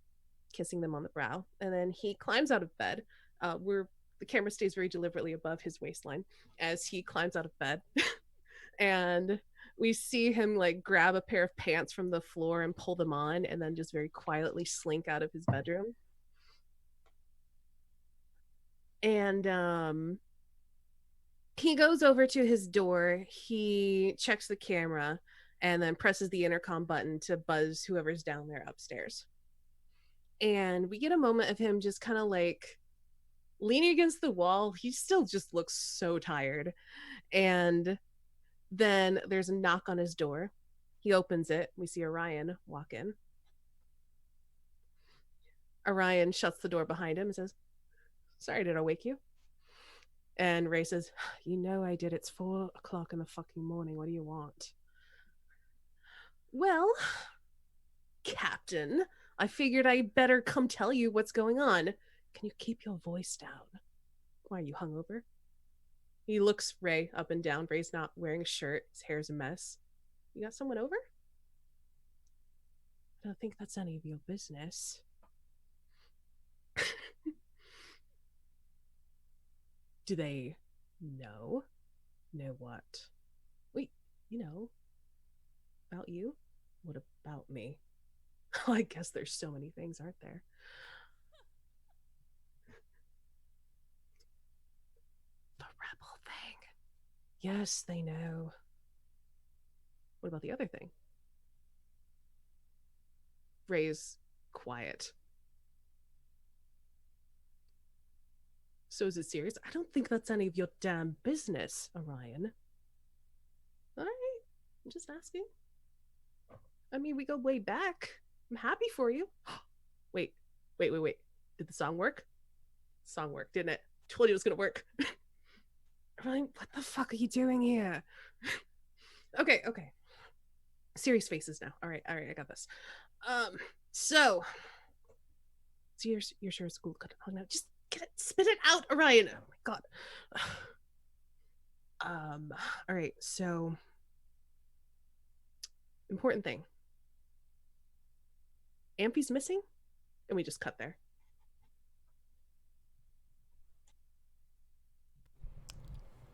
kissing them on the brow, and then he climbs out of bed. Where the camera stays very deliberately above his waistline as he climbs out of bed. And we see him like grab a pair of pants from the floor and pull them on, and then just very quietly slink out of his bedroom. And he goes over to his door, he checks the camera, and then presses the intercom button to buzz whoever's down there upstairs. And we get a moment of him just kind of like leaning against the wall. He still just looks so tired. And then there's a knock on his door. He opens it. We see Orion walk in. Orion shuts the door behind him and says, "Sorry, did I wake you?" And Ray says, "You know I did. It's 4 o'clock in the fucking morning. What do you want?" "Well, Captain, I figured I better come tell you what's going on. Can you keep your voice down? Why, are you hungover?" He looks Ray up and down. Ray's not wearing a shirt. His hair's a mess. "You got someone over?" "I don't think that's any of your business." "Do they know?" "Know what?" "Wait, about you?" "What about me?" Oh, I guess there's so many things, aren't there? The rebel thing. Yes, they know. What about the other thing? Ray's quiet. So is it serious? I don't think that's any of your damn business, Orion. All right. I'm just asking. I mean, we go way back. I'm happy for you. Wait. Did the song work? Song worked, didn't it? Told you it was gonna work. Orion, what the fuck are you doing here? Okay. Serious faces now. All right, I got this. So you're sure it's cool? Cut it. Now, just get it, spit it out, Orion. Oh my god. All right, so important thing. Ampy's missing, and we just cut there.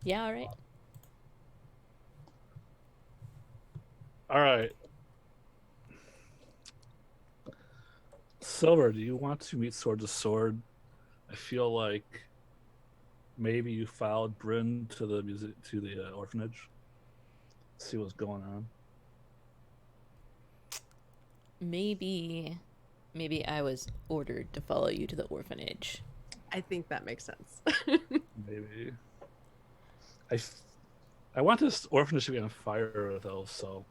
Yeah, all right. All right. Silver, do you want to meet sword to sword? I feel like maybe you followed Bryn to the orphanage. See what's going on. Maybe I was ordered to follow you to the orphanage. I think that makes sense. Maybe. I want this orphanage to be on fire though, so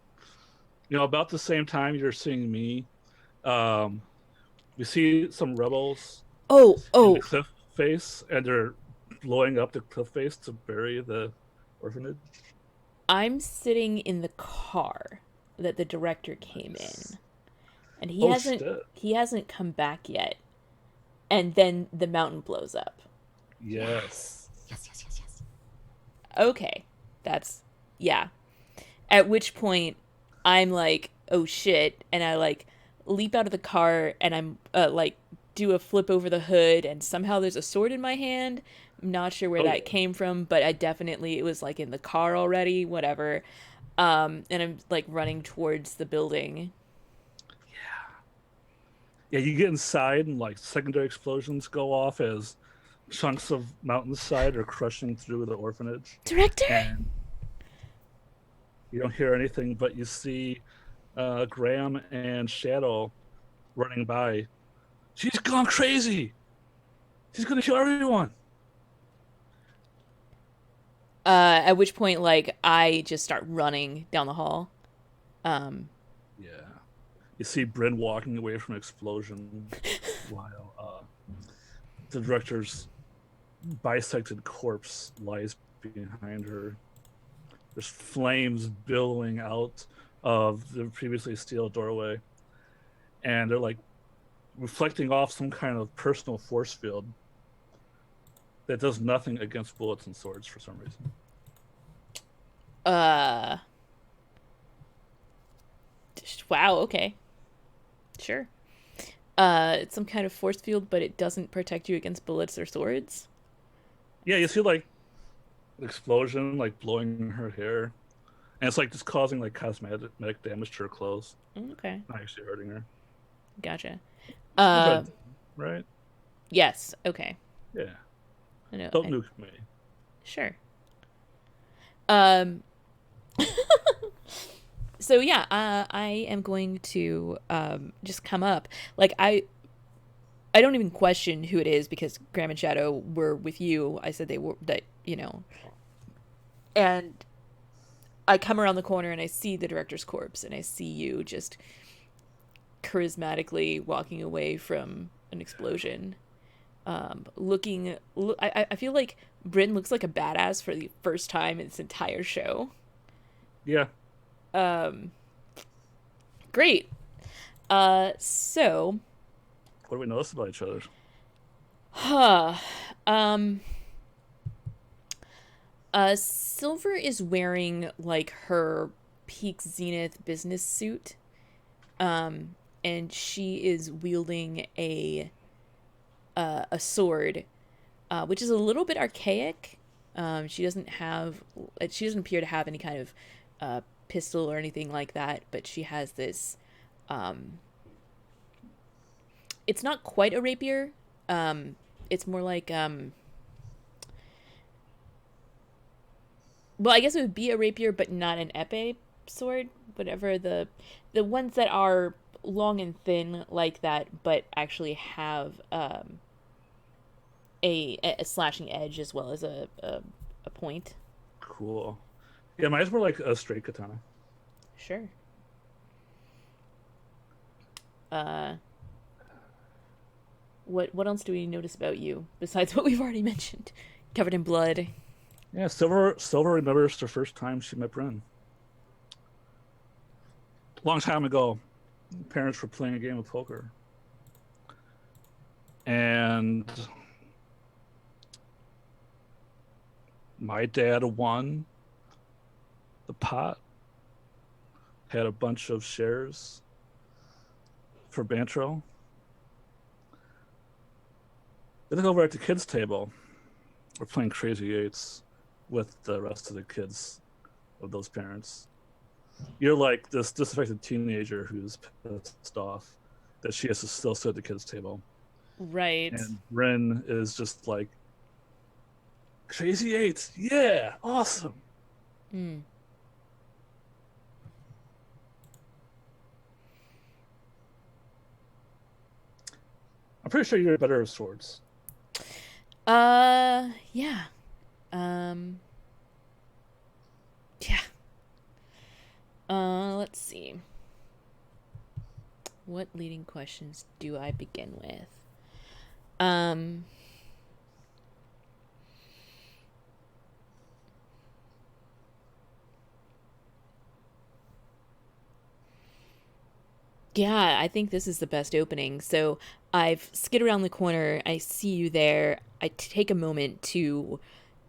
about the same time you're seeing me, we see some rebels Oh, in the cliff face, and they're blowing up the cliff face to bury the orphanage. I'm sitting in the car that the director came in, and he hasn't come back yet. And then the mountain blows up. Yes. Okay, yeah. At which point, I'm like, oh shit, and I like leap out of the car, and I'm like do a flip over the hood, and somehow there's a sword in my hand. I'm not sure where that came from, but it was like in the car already, whatever. And I'm like running towards the building. Yeah, you get inside, and like secondary explosions go off as chunks of mountainside are crushing through the orphanage. Director? And you don't hear anything, but you see Graham and Shadow running by. She's gone crazy. She's gonna kill everyone. At which point, like, I just start running down the hall. Yeah. You see Bryn walking away from an explosion while the director's bisected corpse lies behind her. There's flames billowing out of the previously steel doorway, and they're like reflecting off some kind of personal force field that does nothing against bullets and swords for some reason. Wow, okay. Sure. It's some kind of force field, but it doesn't protect you against bullets or swords. Yeah, you see like an explosion like blowing her hair, and it's like just causing like cosmetic damage to her clothes. Okay. Not actually hurting her. Gotcha. Right? Yes. Okay. Yeah. I know. Don't nuke me. Sure. So yeah, I am going to just come up. Like I don't even question who it is because Graham and Shadow were with you. I said they were and I come around the corner and I see the director's corpse and I see you just charismatically walking away from an explosion. I feel like Bryn looks like a badass for the first time in this entire show. Yeah. Great. So what do we notice about each other? Silver is wearing like her peak zenith business suit. And she is wielding a sword, which is a little bit archaic. She doesn't appear to have any kind of pistol or anything like that, but she has this it's not quite a rapier. It's more like well, I guess it would be a rapier, but not an epee sword. Whatever the ones that are long and thin like that, but actually have a slashing edge as well as a point. Cool. Yeah, mine's more like a straight katana. Sure. What else do we notice about you besides what we've already mentioned? Covered in blood. Yeah, Silver remembers the first time she met Bryn. Long time ago, parents were playing a game of poker. And my dad won the pot, had a bunch of shares for Bantro. They look over at the kids' table. We're playing Crazy Eights with the rest of the kids of those parents. You're like this disaffected teenager who's pissed off that she has to still sit at the kids' table. Right. And Bryn is just like, Crazy Eights, yeah, awesome. Mm. I'm pretty sure you're better at swords. Yeah. Yeah. Let's see. What leading questions do I begin with? Yeah, I think this is the best opening. So I've skid around the corner. I see you there. I take a moment to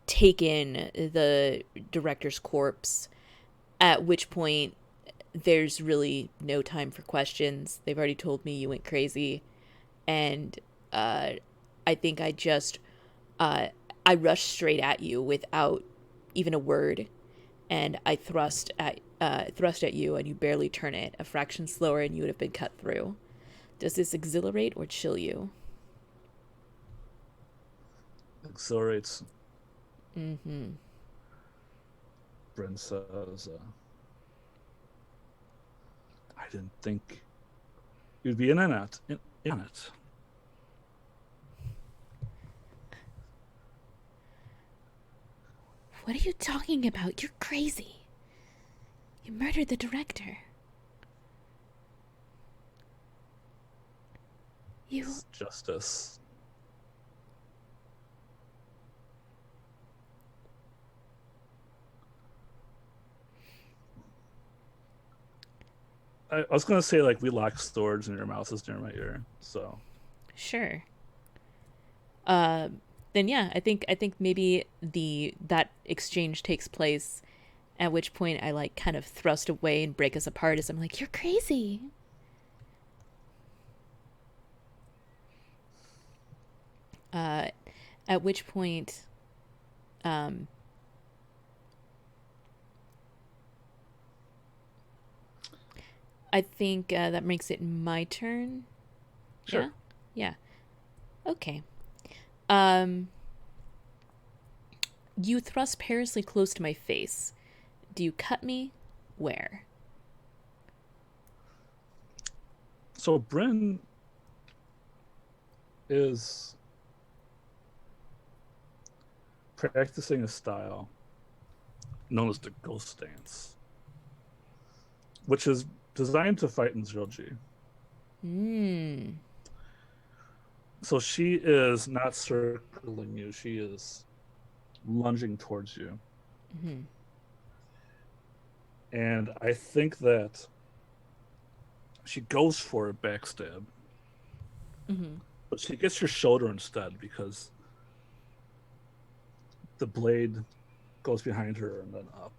take in the director's corpse, at which point there's really no time for questions. They've already told me you went crazy. And I think I rushed straight at you without even a word. And I thrust at you, and you barely turn it. A fraction slower, and you would have been cut through. Does this exhilarate or chill you? Exhilarates. Mm-hmm. Bryn says, I didn't think you'd be in it. In it. What are you talking about? You're crazy. You murdered the director. You... It's justice. I was gonna say like we lock swords and your mouth is near my ear, so Sure. Then yeah, I think maybe that exchange takes place, at which point I like kind of thrust away and break us apart as I'm like, you're crazy. At which point, I think that makes it my turn. sure. Yeah. Okay. You thrust perilously close to my face. Do you cut me? Where? So Bryn is practicing a style known as the ghost dance, which is designed to fight in 0G. Hmm. So she is not circling you, she is lunging towards you. Mm-hmm. And I think that she goes for a backstab, Mm-hmm. but she gets your shoulder instead because the blade goes behind her and then up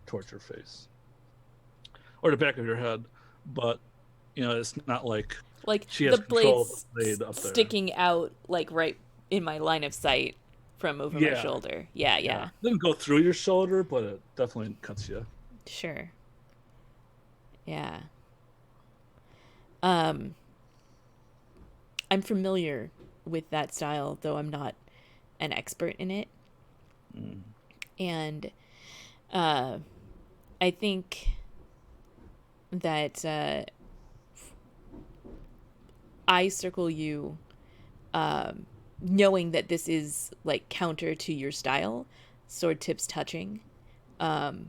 towards your face or the back of your head. But you know, it's not like she has the control of blade's the blade up there. sticking out like right in my line of sight from over my shoulder. Yeah. It doesn't go through your shoulder, but it definitely cuts you. Sure. Yeah. I'm familiar with that style, though I'm not an expert in it. And I think that I circle you knowing that this is like counter to your style, sword tips touching.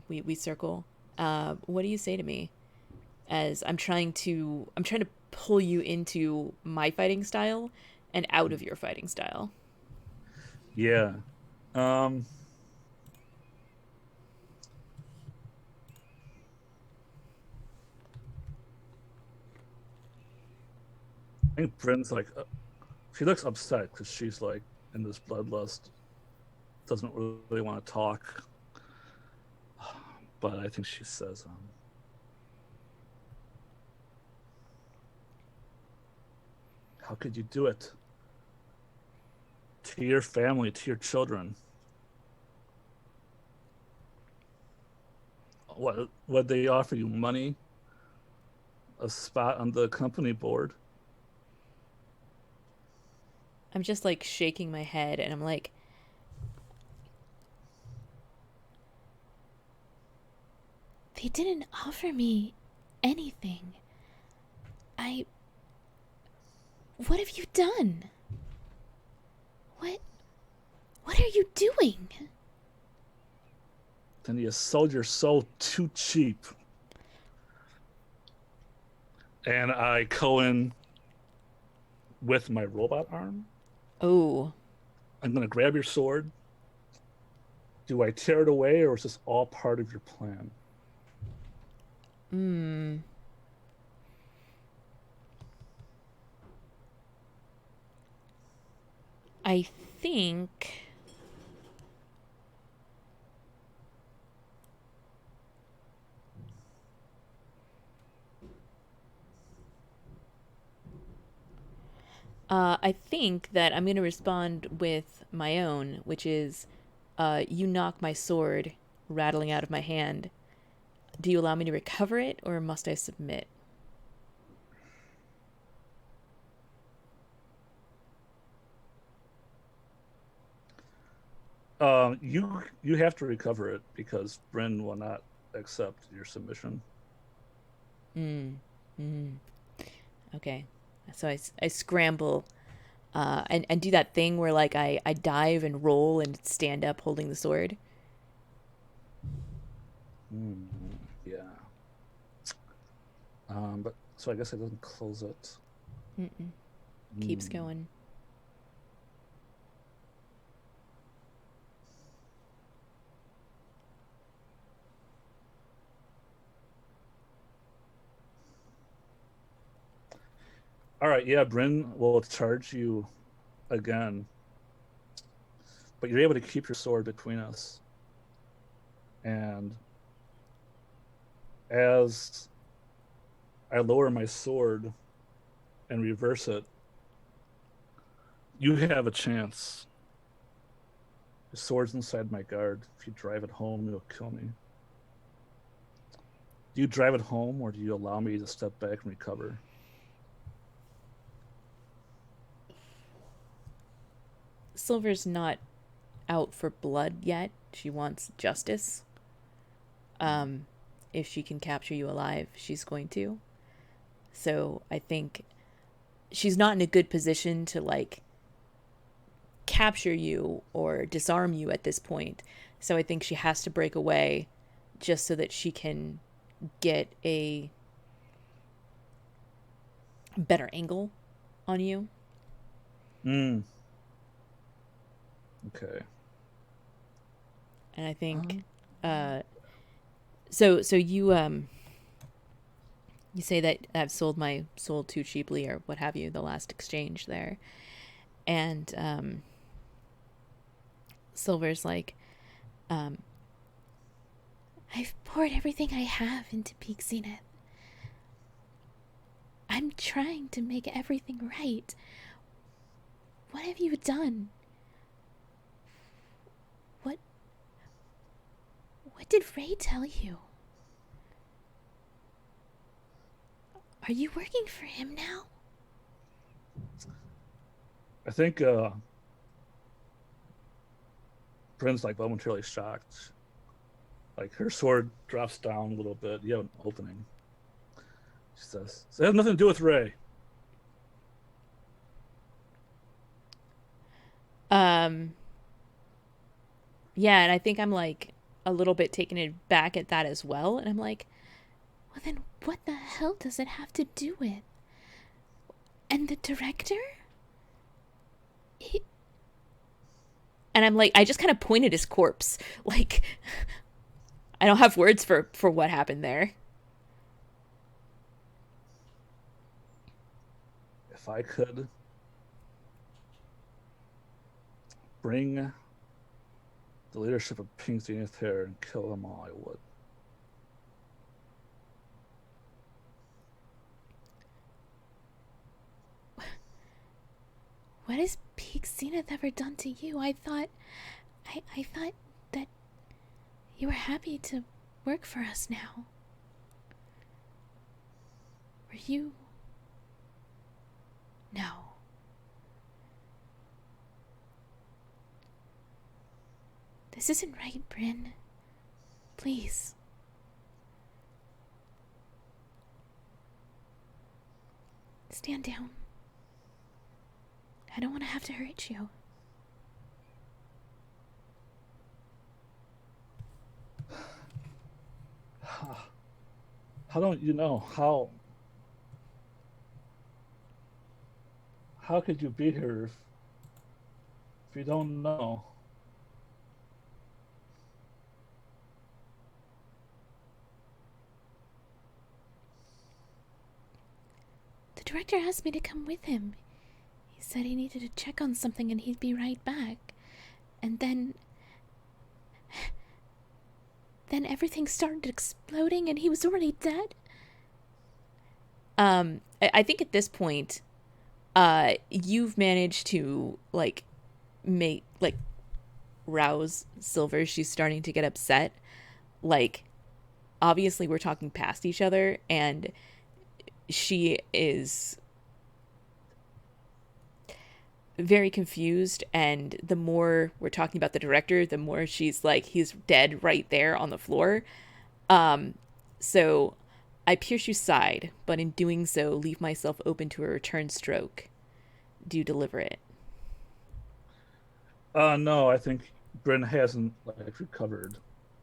We circle. What do you say to me as I'm trying to pull you into my fighting style and out of your fighting style? Yeah. I think Bryn's like, she looks upset because she's like in this bloodlust, doesn't really want to talk. But I think she says, how could you do it? To your family, to your children. What they offer you? Money? A spot on the company board? I'm just like shaking my head and I'm like, they didn't offer me anything. What have you done? What are you doing? Then you sold your soul too cheap. And I go in with my robot arm. Oh, I'm going to grab your sword. Do I tear it away, or is this all part of your plan? I think I think that I'm going to respond with my own, which is you knock my sword rattling out of my hand. Do you allow me to recover it, or must I submit? You have to recover it because Bryn will not accept your submission. Okay. So I scramble and do that thing where like I dive and roll and stand up holding the sword. Yeah. But so I guess it doesn't close it. Keeps going. All right, yeah, Bryn will charge you again, but you're able to keep your sword between us. And as I lower my sword and reverse it, you have a chance. The sword's inside my guard. If you drive it home, it'll kill me. Do you drive it home, or do you allow me to step back and recover? Silver's not out for blood yet. She wants justice. If she can capture you alive, she's going to. So I think she's not in a good position to like capture you or disarm you at this point. So I think she has to break away just so that she can get a better angle on you. Okay. And I think so you say that I've sold my soul too cheaply or what have you, the last exchange there. And Silver's like, I've poured everything I have into Peak Zenith. I'm trying to make everything right. What have you done? What did Ray tell you? Are you working for him now? I think Bryn's like momentarily shocked. Like her sword drops down a little bit. You have an opening. She says, "It has nothing to do with Ray." Yeah, and I think I'm like a little bit taken aback at that as well. And I'm like, well, then what the hell does it have to do with? And the director? And I'm like, I just kind of pointed his corpse. Like, I don't have words for what happened there. If I could bring the leadership of Pink Zenith here and kill them all, I would. What has Peak Zenith ever done to you? I thought that you were happy to work for us now. Were you? No. This isn't right, Bryn. Please. Stand down. I don't want to have to hurt you. How don't you know? How could you be here if you don't know? The director asked me to come with him. He said he needed to check on something and he'd be right back. And then everything started exploding and he was already dead. I think at this point, you've managed to rouse Silver. She's starting to get upset. Like, obviously we're talking past each other and she is very confused, and the more we're talking about the director, the more she's like, he's dead right there on the floor. So I pierce you side, but in doing so, leave myself open to a return stroke. Do you deliver it? No, I think Bryn hasn't recovered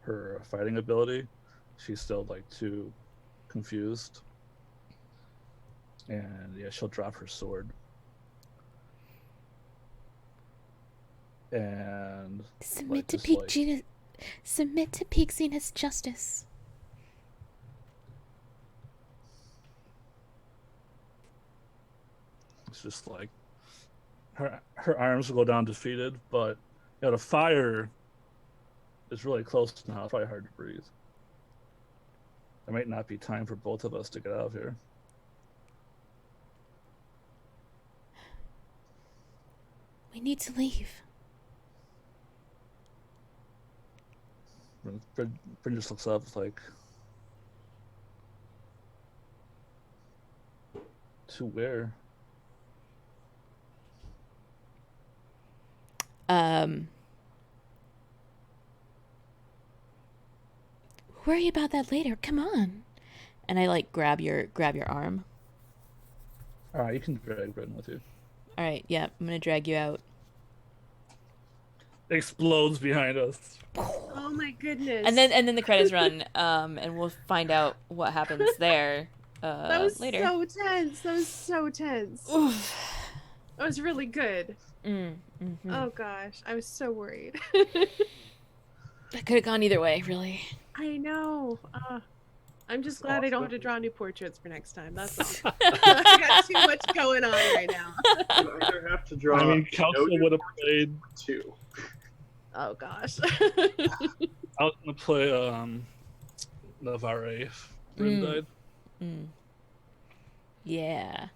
her fighting ability. She's still too confused, and yeah, she'll drop her sword. And submit to Peak Zenith's justice. It's just her arms will go down defeated, but the fire is really close now. It's probably hard to breathe. There might not be time for both of us to get out of here. We need to leave. Bryn just looks up to where? Worry about that later. Come on. And I grab your arm. All right, you can drag Bryn with you. All right, yeah, I'm gonna drag you out. Explodes behind us. Oh my goodness. And then the credits run, and we'll find out what happens there that was later. so tense. That was so tense. Oof. That was really good. Mm-hmm. Oh gosh, I was so worried. That could have gone either way, really. I know. I'm just glad I don't have to draw new portraits for next time. That's all. I got too much going on right now. You either have to draw. I mean, Council would have played two. Oh gosh. I was gonna play Navarre if Bryn died. Yeah.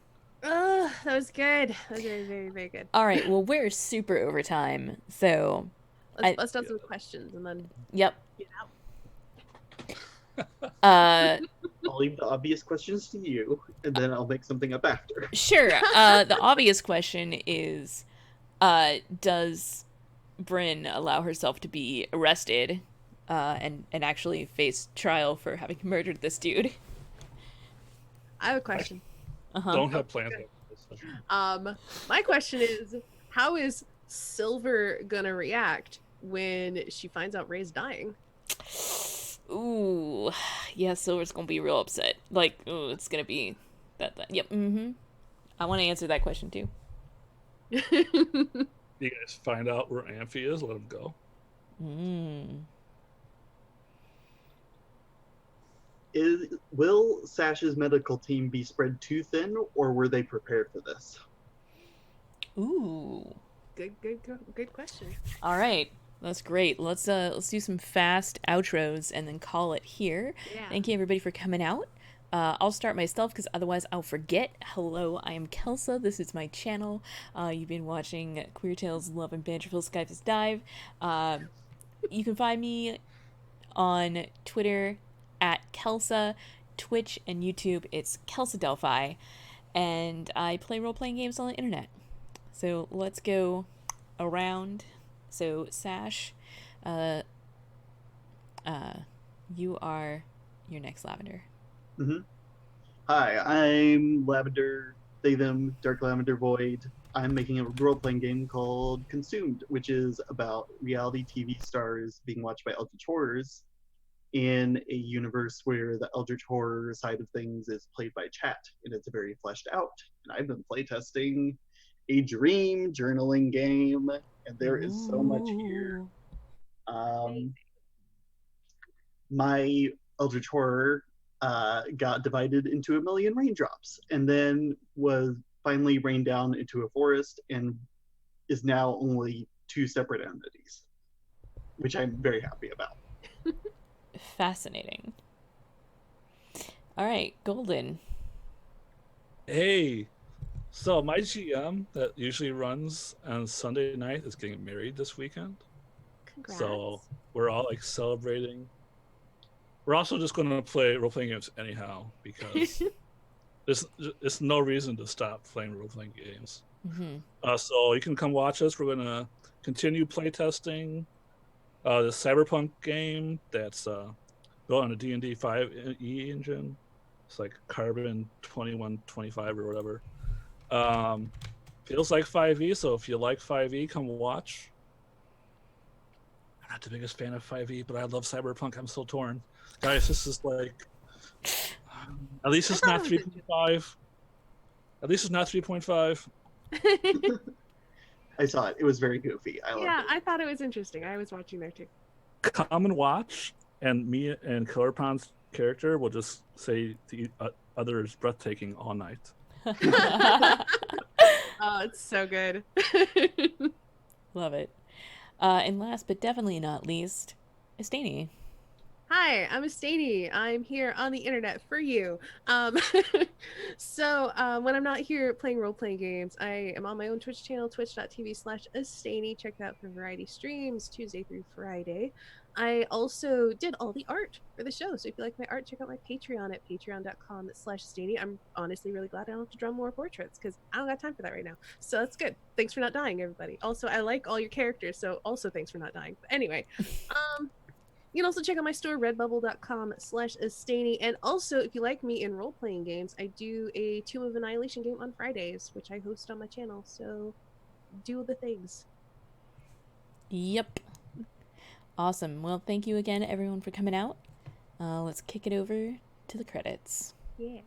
Oh, that was good. That was very, very, very good. All right. Well, we're super over time, so Let's bust out some questions and then yep. get out. I'll leave the obvious questions to you, and then I'll make something up after. Sure. The obvious question is, Does Bryn allow herself to be arrested and actually face trial for having murdered this dude? I have a question. Don't have plans. My question is, how is Silver gonna react when she finds out Ray's dying? Ooh, yeah, Silver's gonna be real upset. Like, ooh, it's gonna be that. Yep. Mm-hmm. I want to answer that question too. You guys find out where Amphi is, let him go. Will Sash's medical team be spread too thin, or were they prepared for this? Ooh. Good question. All right. That's great. Let's do some fast outros and then call it here. Yeah. Thank you everybody for coming out. I'll start myself because otherwise I'll forget. Hello, I am Kelsa. This is my channel. You've been watching Queer Tales, Love&Bantraphyll, Skyphos Dive. You can find me on Twitter at Kelsa, Twitch and YouTube. It's Kelsa Delphi, and I play role-playing games on the internet. So let's go around. So Sash, you are your next Lavender. Mm-hmm. Hi, I'm Lavender, they, them, Dark Lavender Void. I'm making a role-playing game called Consumed, which is about reality TV stars being watched by eldritch horrors in a universe where the eldritch horror side of things is played by chat, and it's very fleshed out. And I've been playtesting a dream journaling game, and there is so much here. My eldritch horror got divided into a million raindrops, and then was finally rained down into a forest, and is now only two separate entities, which I'm very happy about. Fascinating. All right, Golden. Hey, so my GM that usually runs on Sunday night is getting married this weekend. Congrats. So we're all like celebrating. We're also just going to play role-playing games anyhow because there's no reason to stop playing role-playing games. Mm-hmm. So you can come watch us. We're going to continue playtesting the Cyberpunk game that's built on a D&D 5e engine. It's like Carbon 2125 or whatever. Feels like 5e, so if you like 5e, come watch. I'm not the biggest fan of 5e, but I love Cyberpunk. I'm so torn. Guys, this is like... at least it's not 3.5. At least it's not 3.5. I saw it. It was very goofy. I loved it. I thought it was interesting. I was watching there too. Come and watch, and me and Killer Pond's character will just say the others breathtaking all night. Oh, it's so good. Love it. And last but definitely not least, Estanie. Hi, I'm Estanie. I'm here on the internet for you. So when I'm not here playing role-playing games, I am on my own Twitch channel, twitch.tv/Estanie. Check that out for variety streams, Tuesday through Friday. I also did all the art for the show, so if you like my art, check out my Patreon at patreon.com/Estanie. I'm honestly really glad I don't have to draw more portraits, because I don't got time for that right now. So that's good. Thanks for not dying, everybody. Also, I like all your characters, so also thanks for not dying. But anyway, you can also check out my store, redbubble.com/Estanie. And also, if you like me in role-playing games, I do a Tomb of Annihilation game on Fridays, which I host on my channel. So do the things. Yep. Awesome. Well, thank you again, everyone, for coming out. Let's kick it over to the credits. Yeah.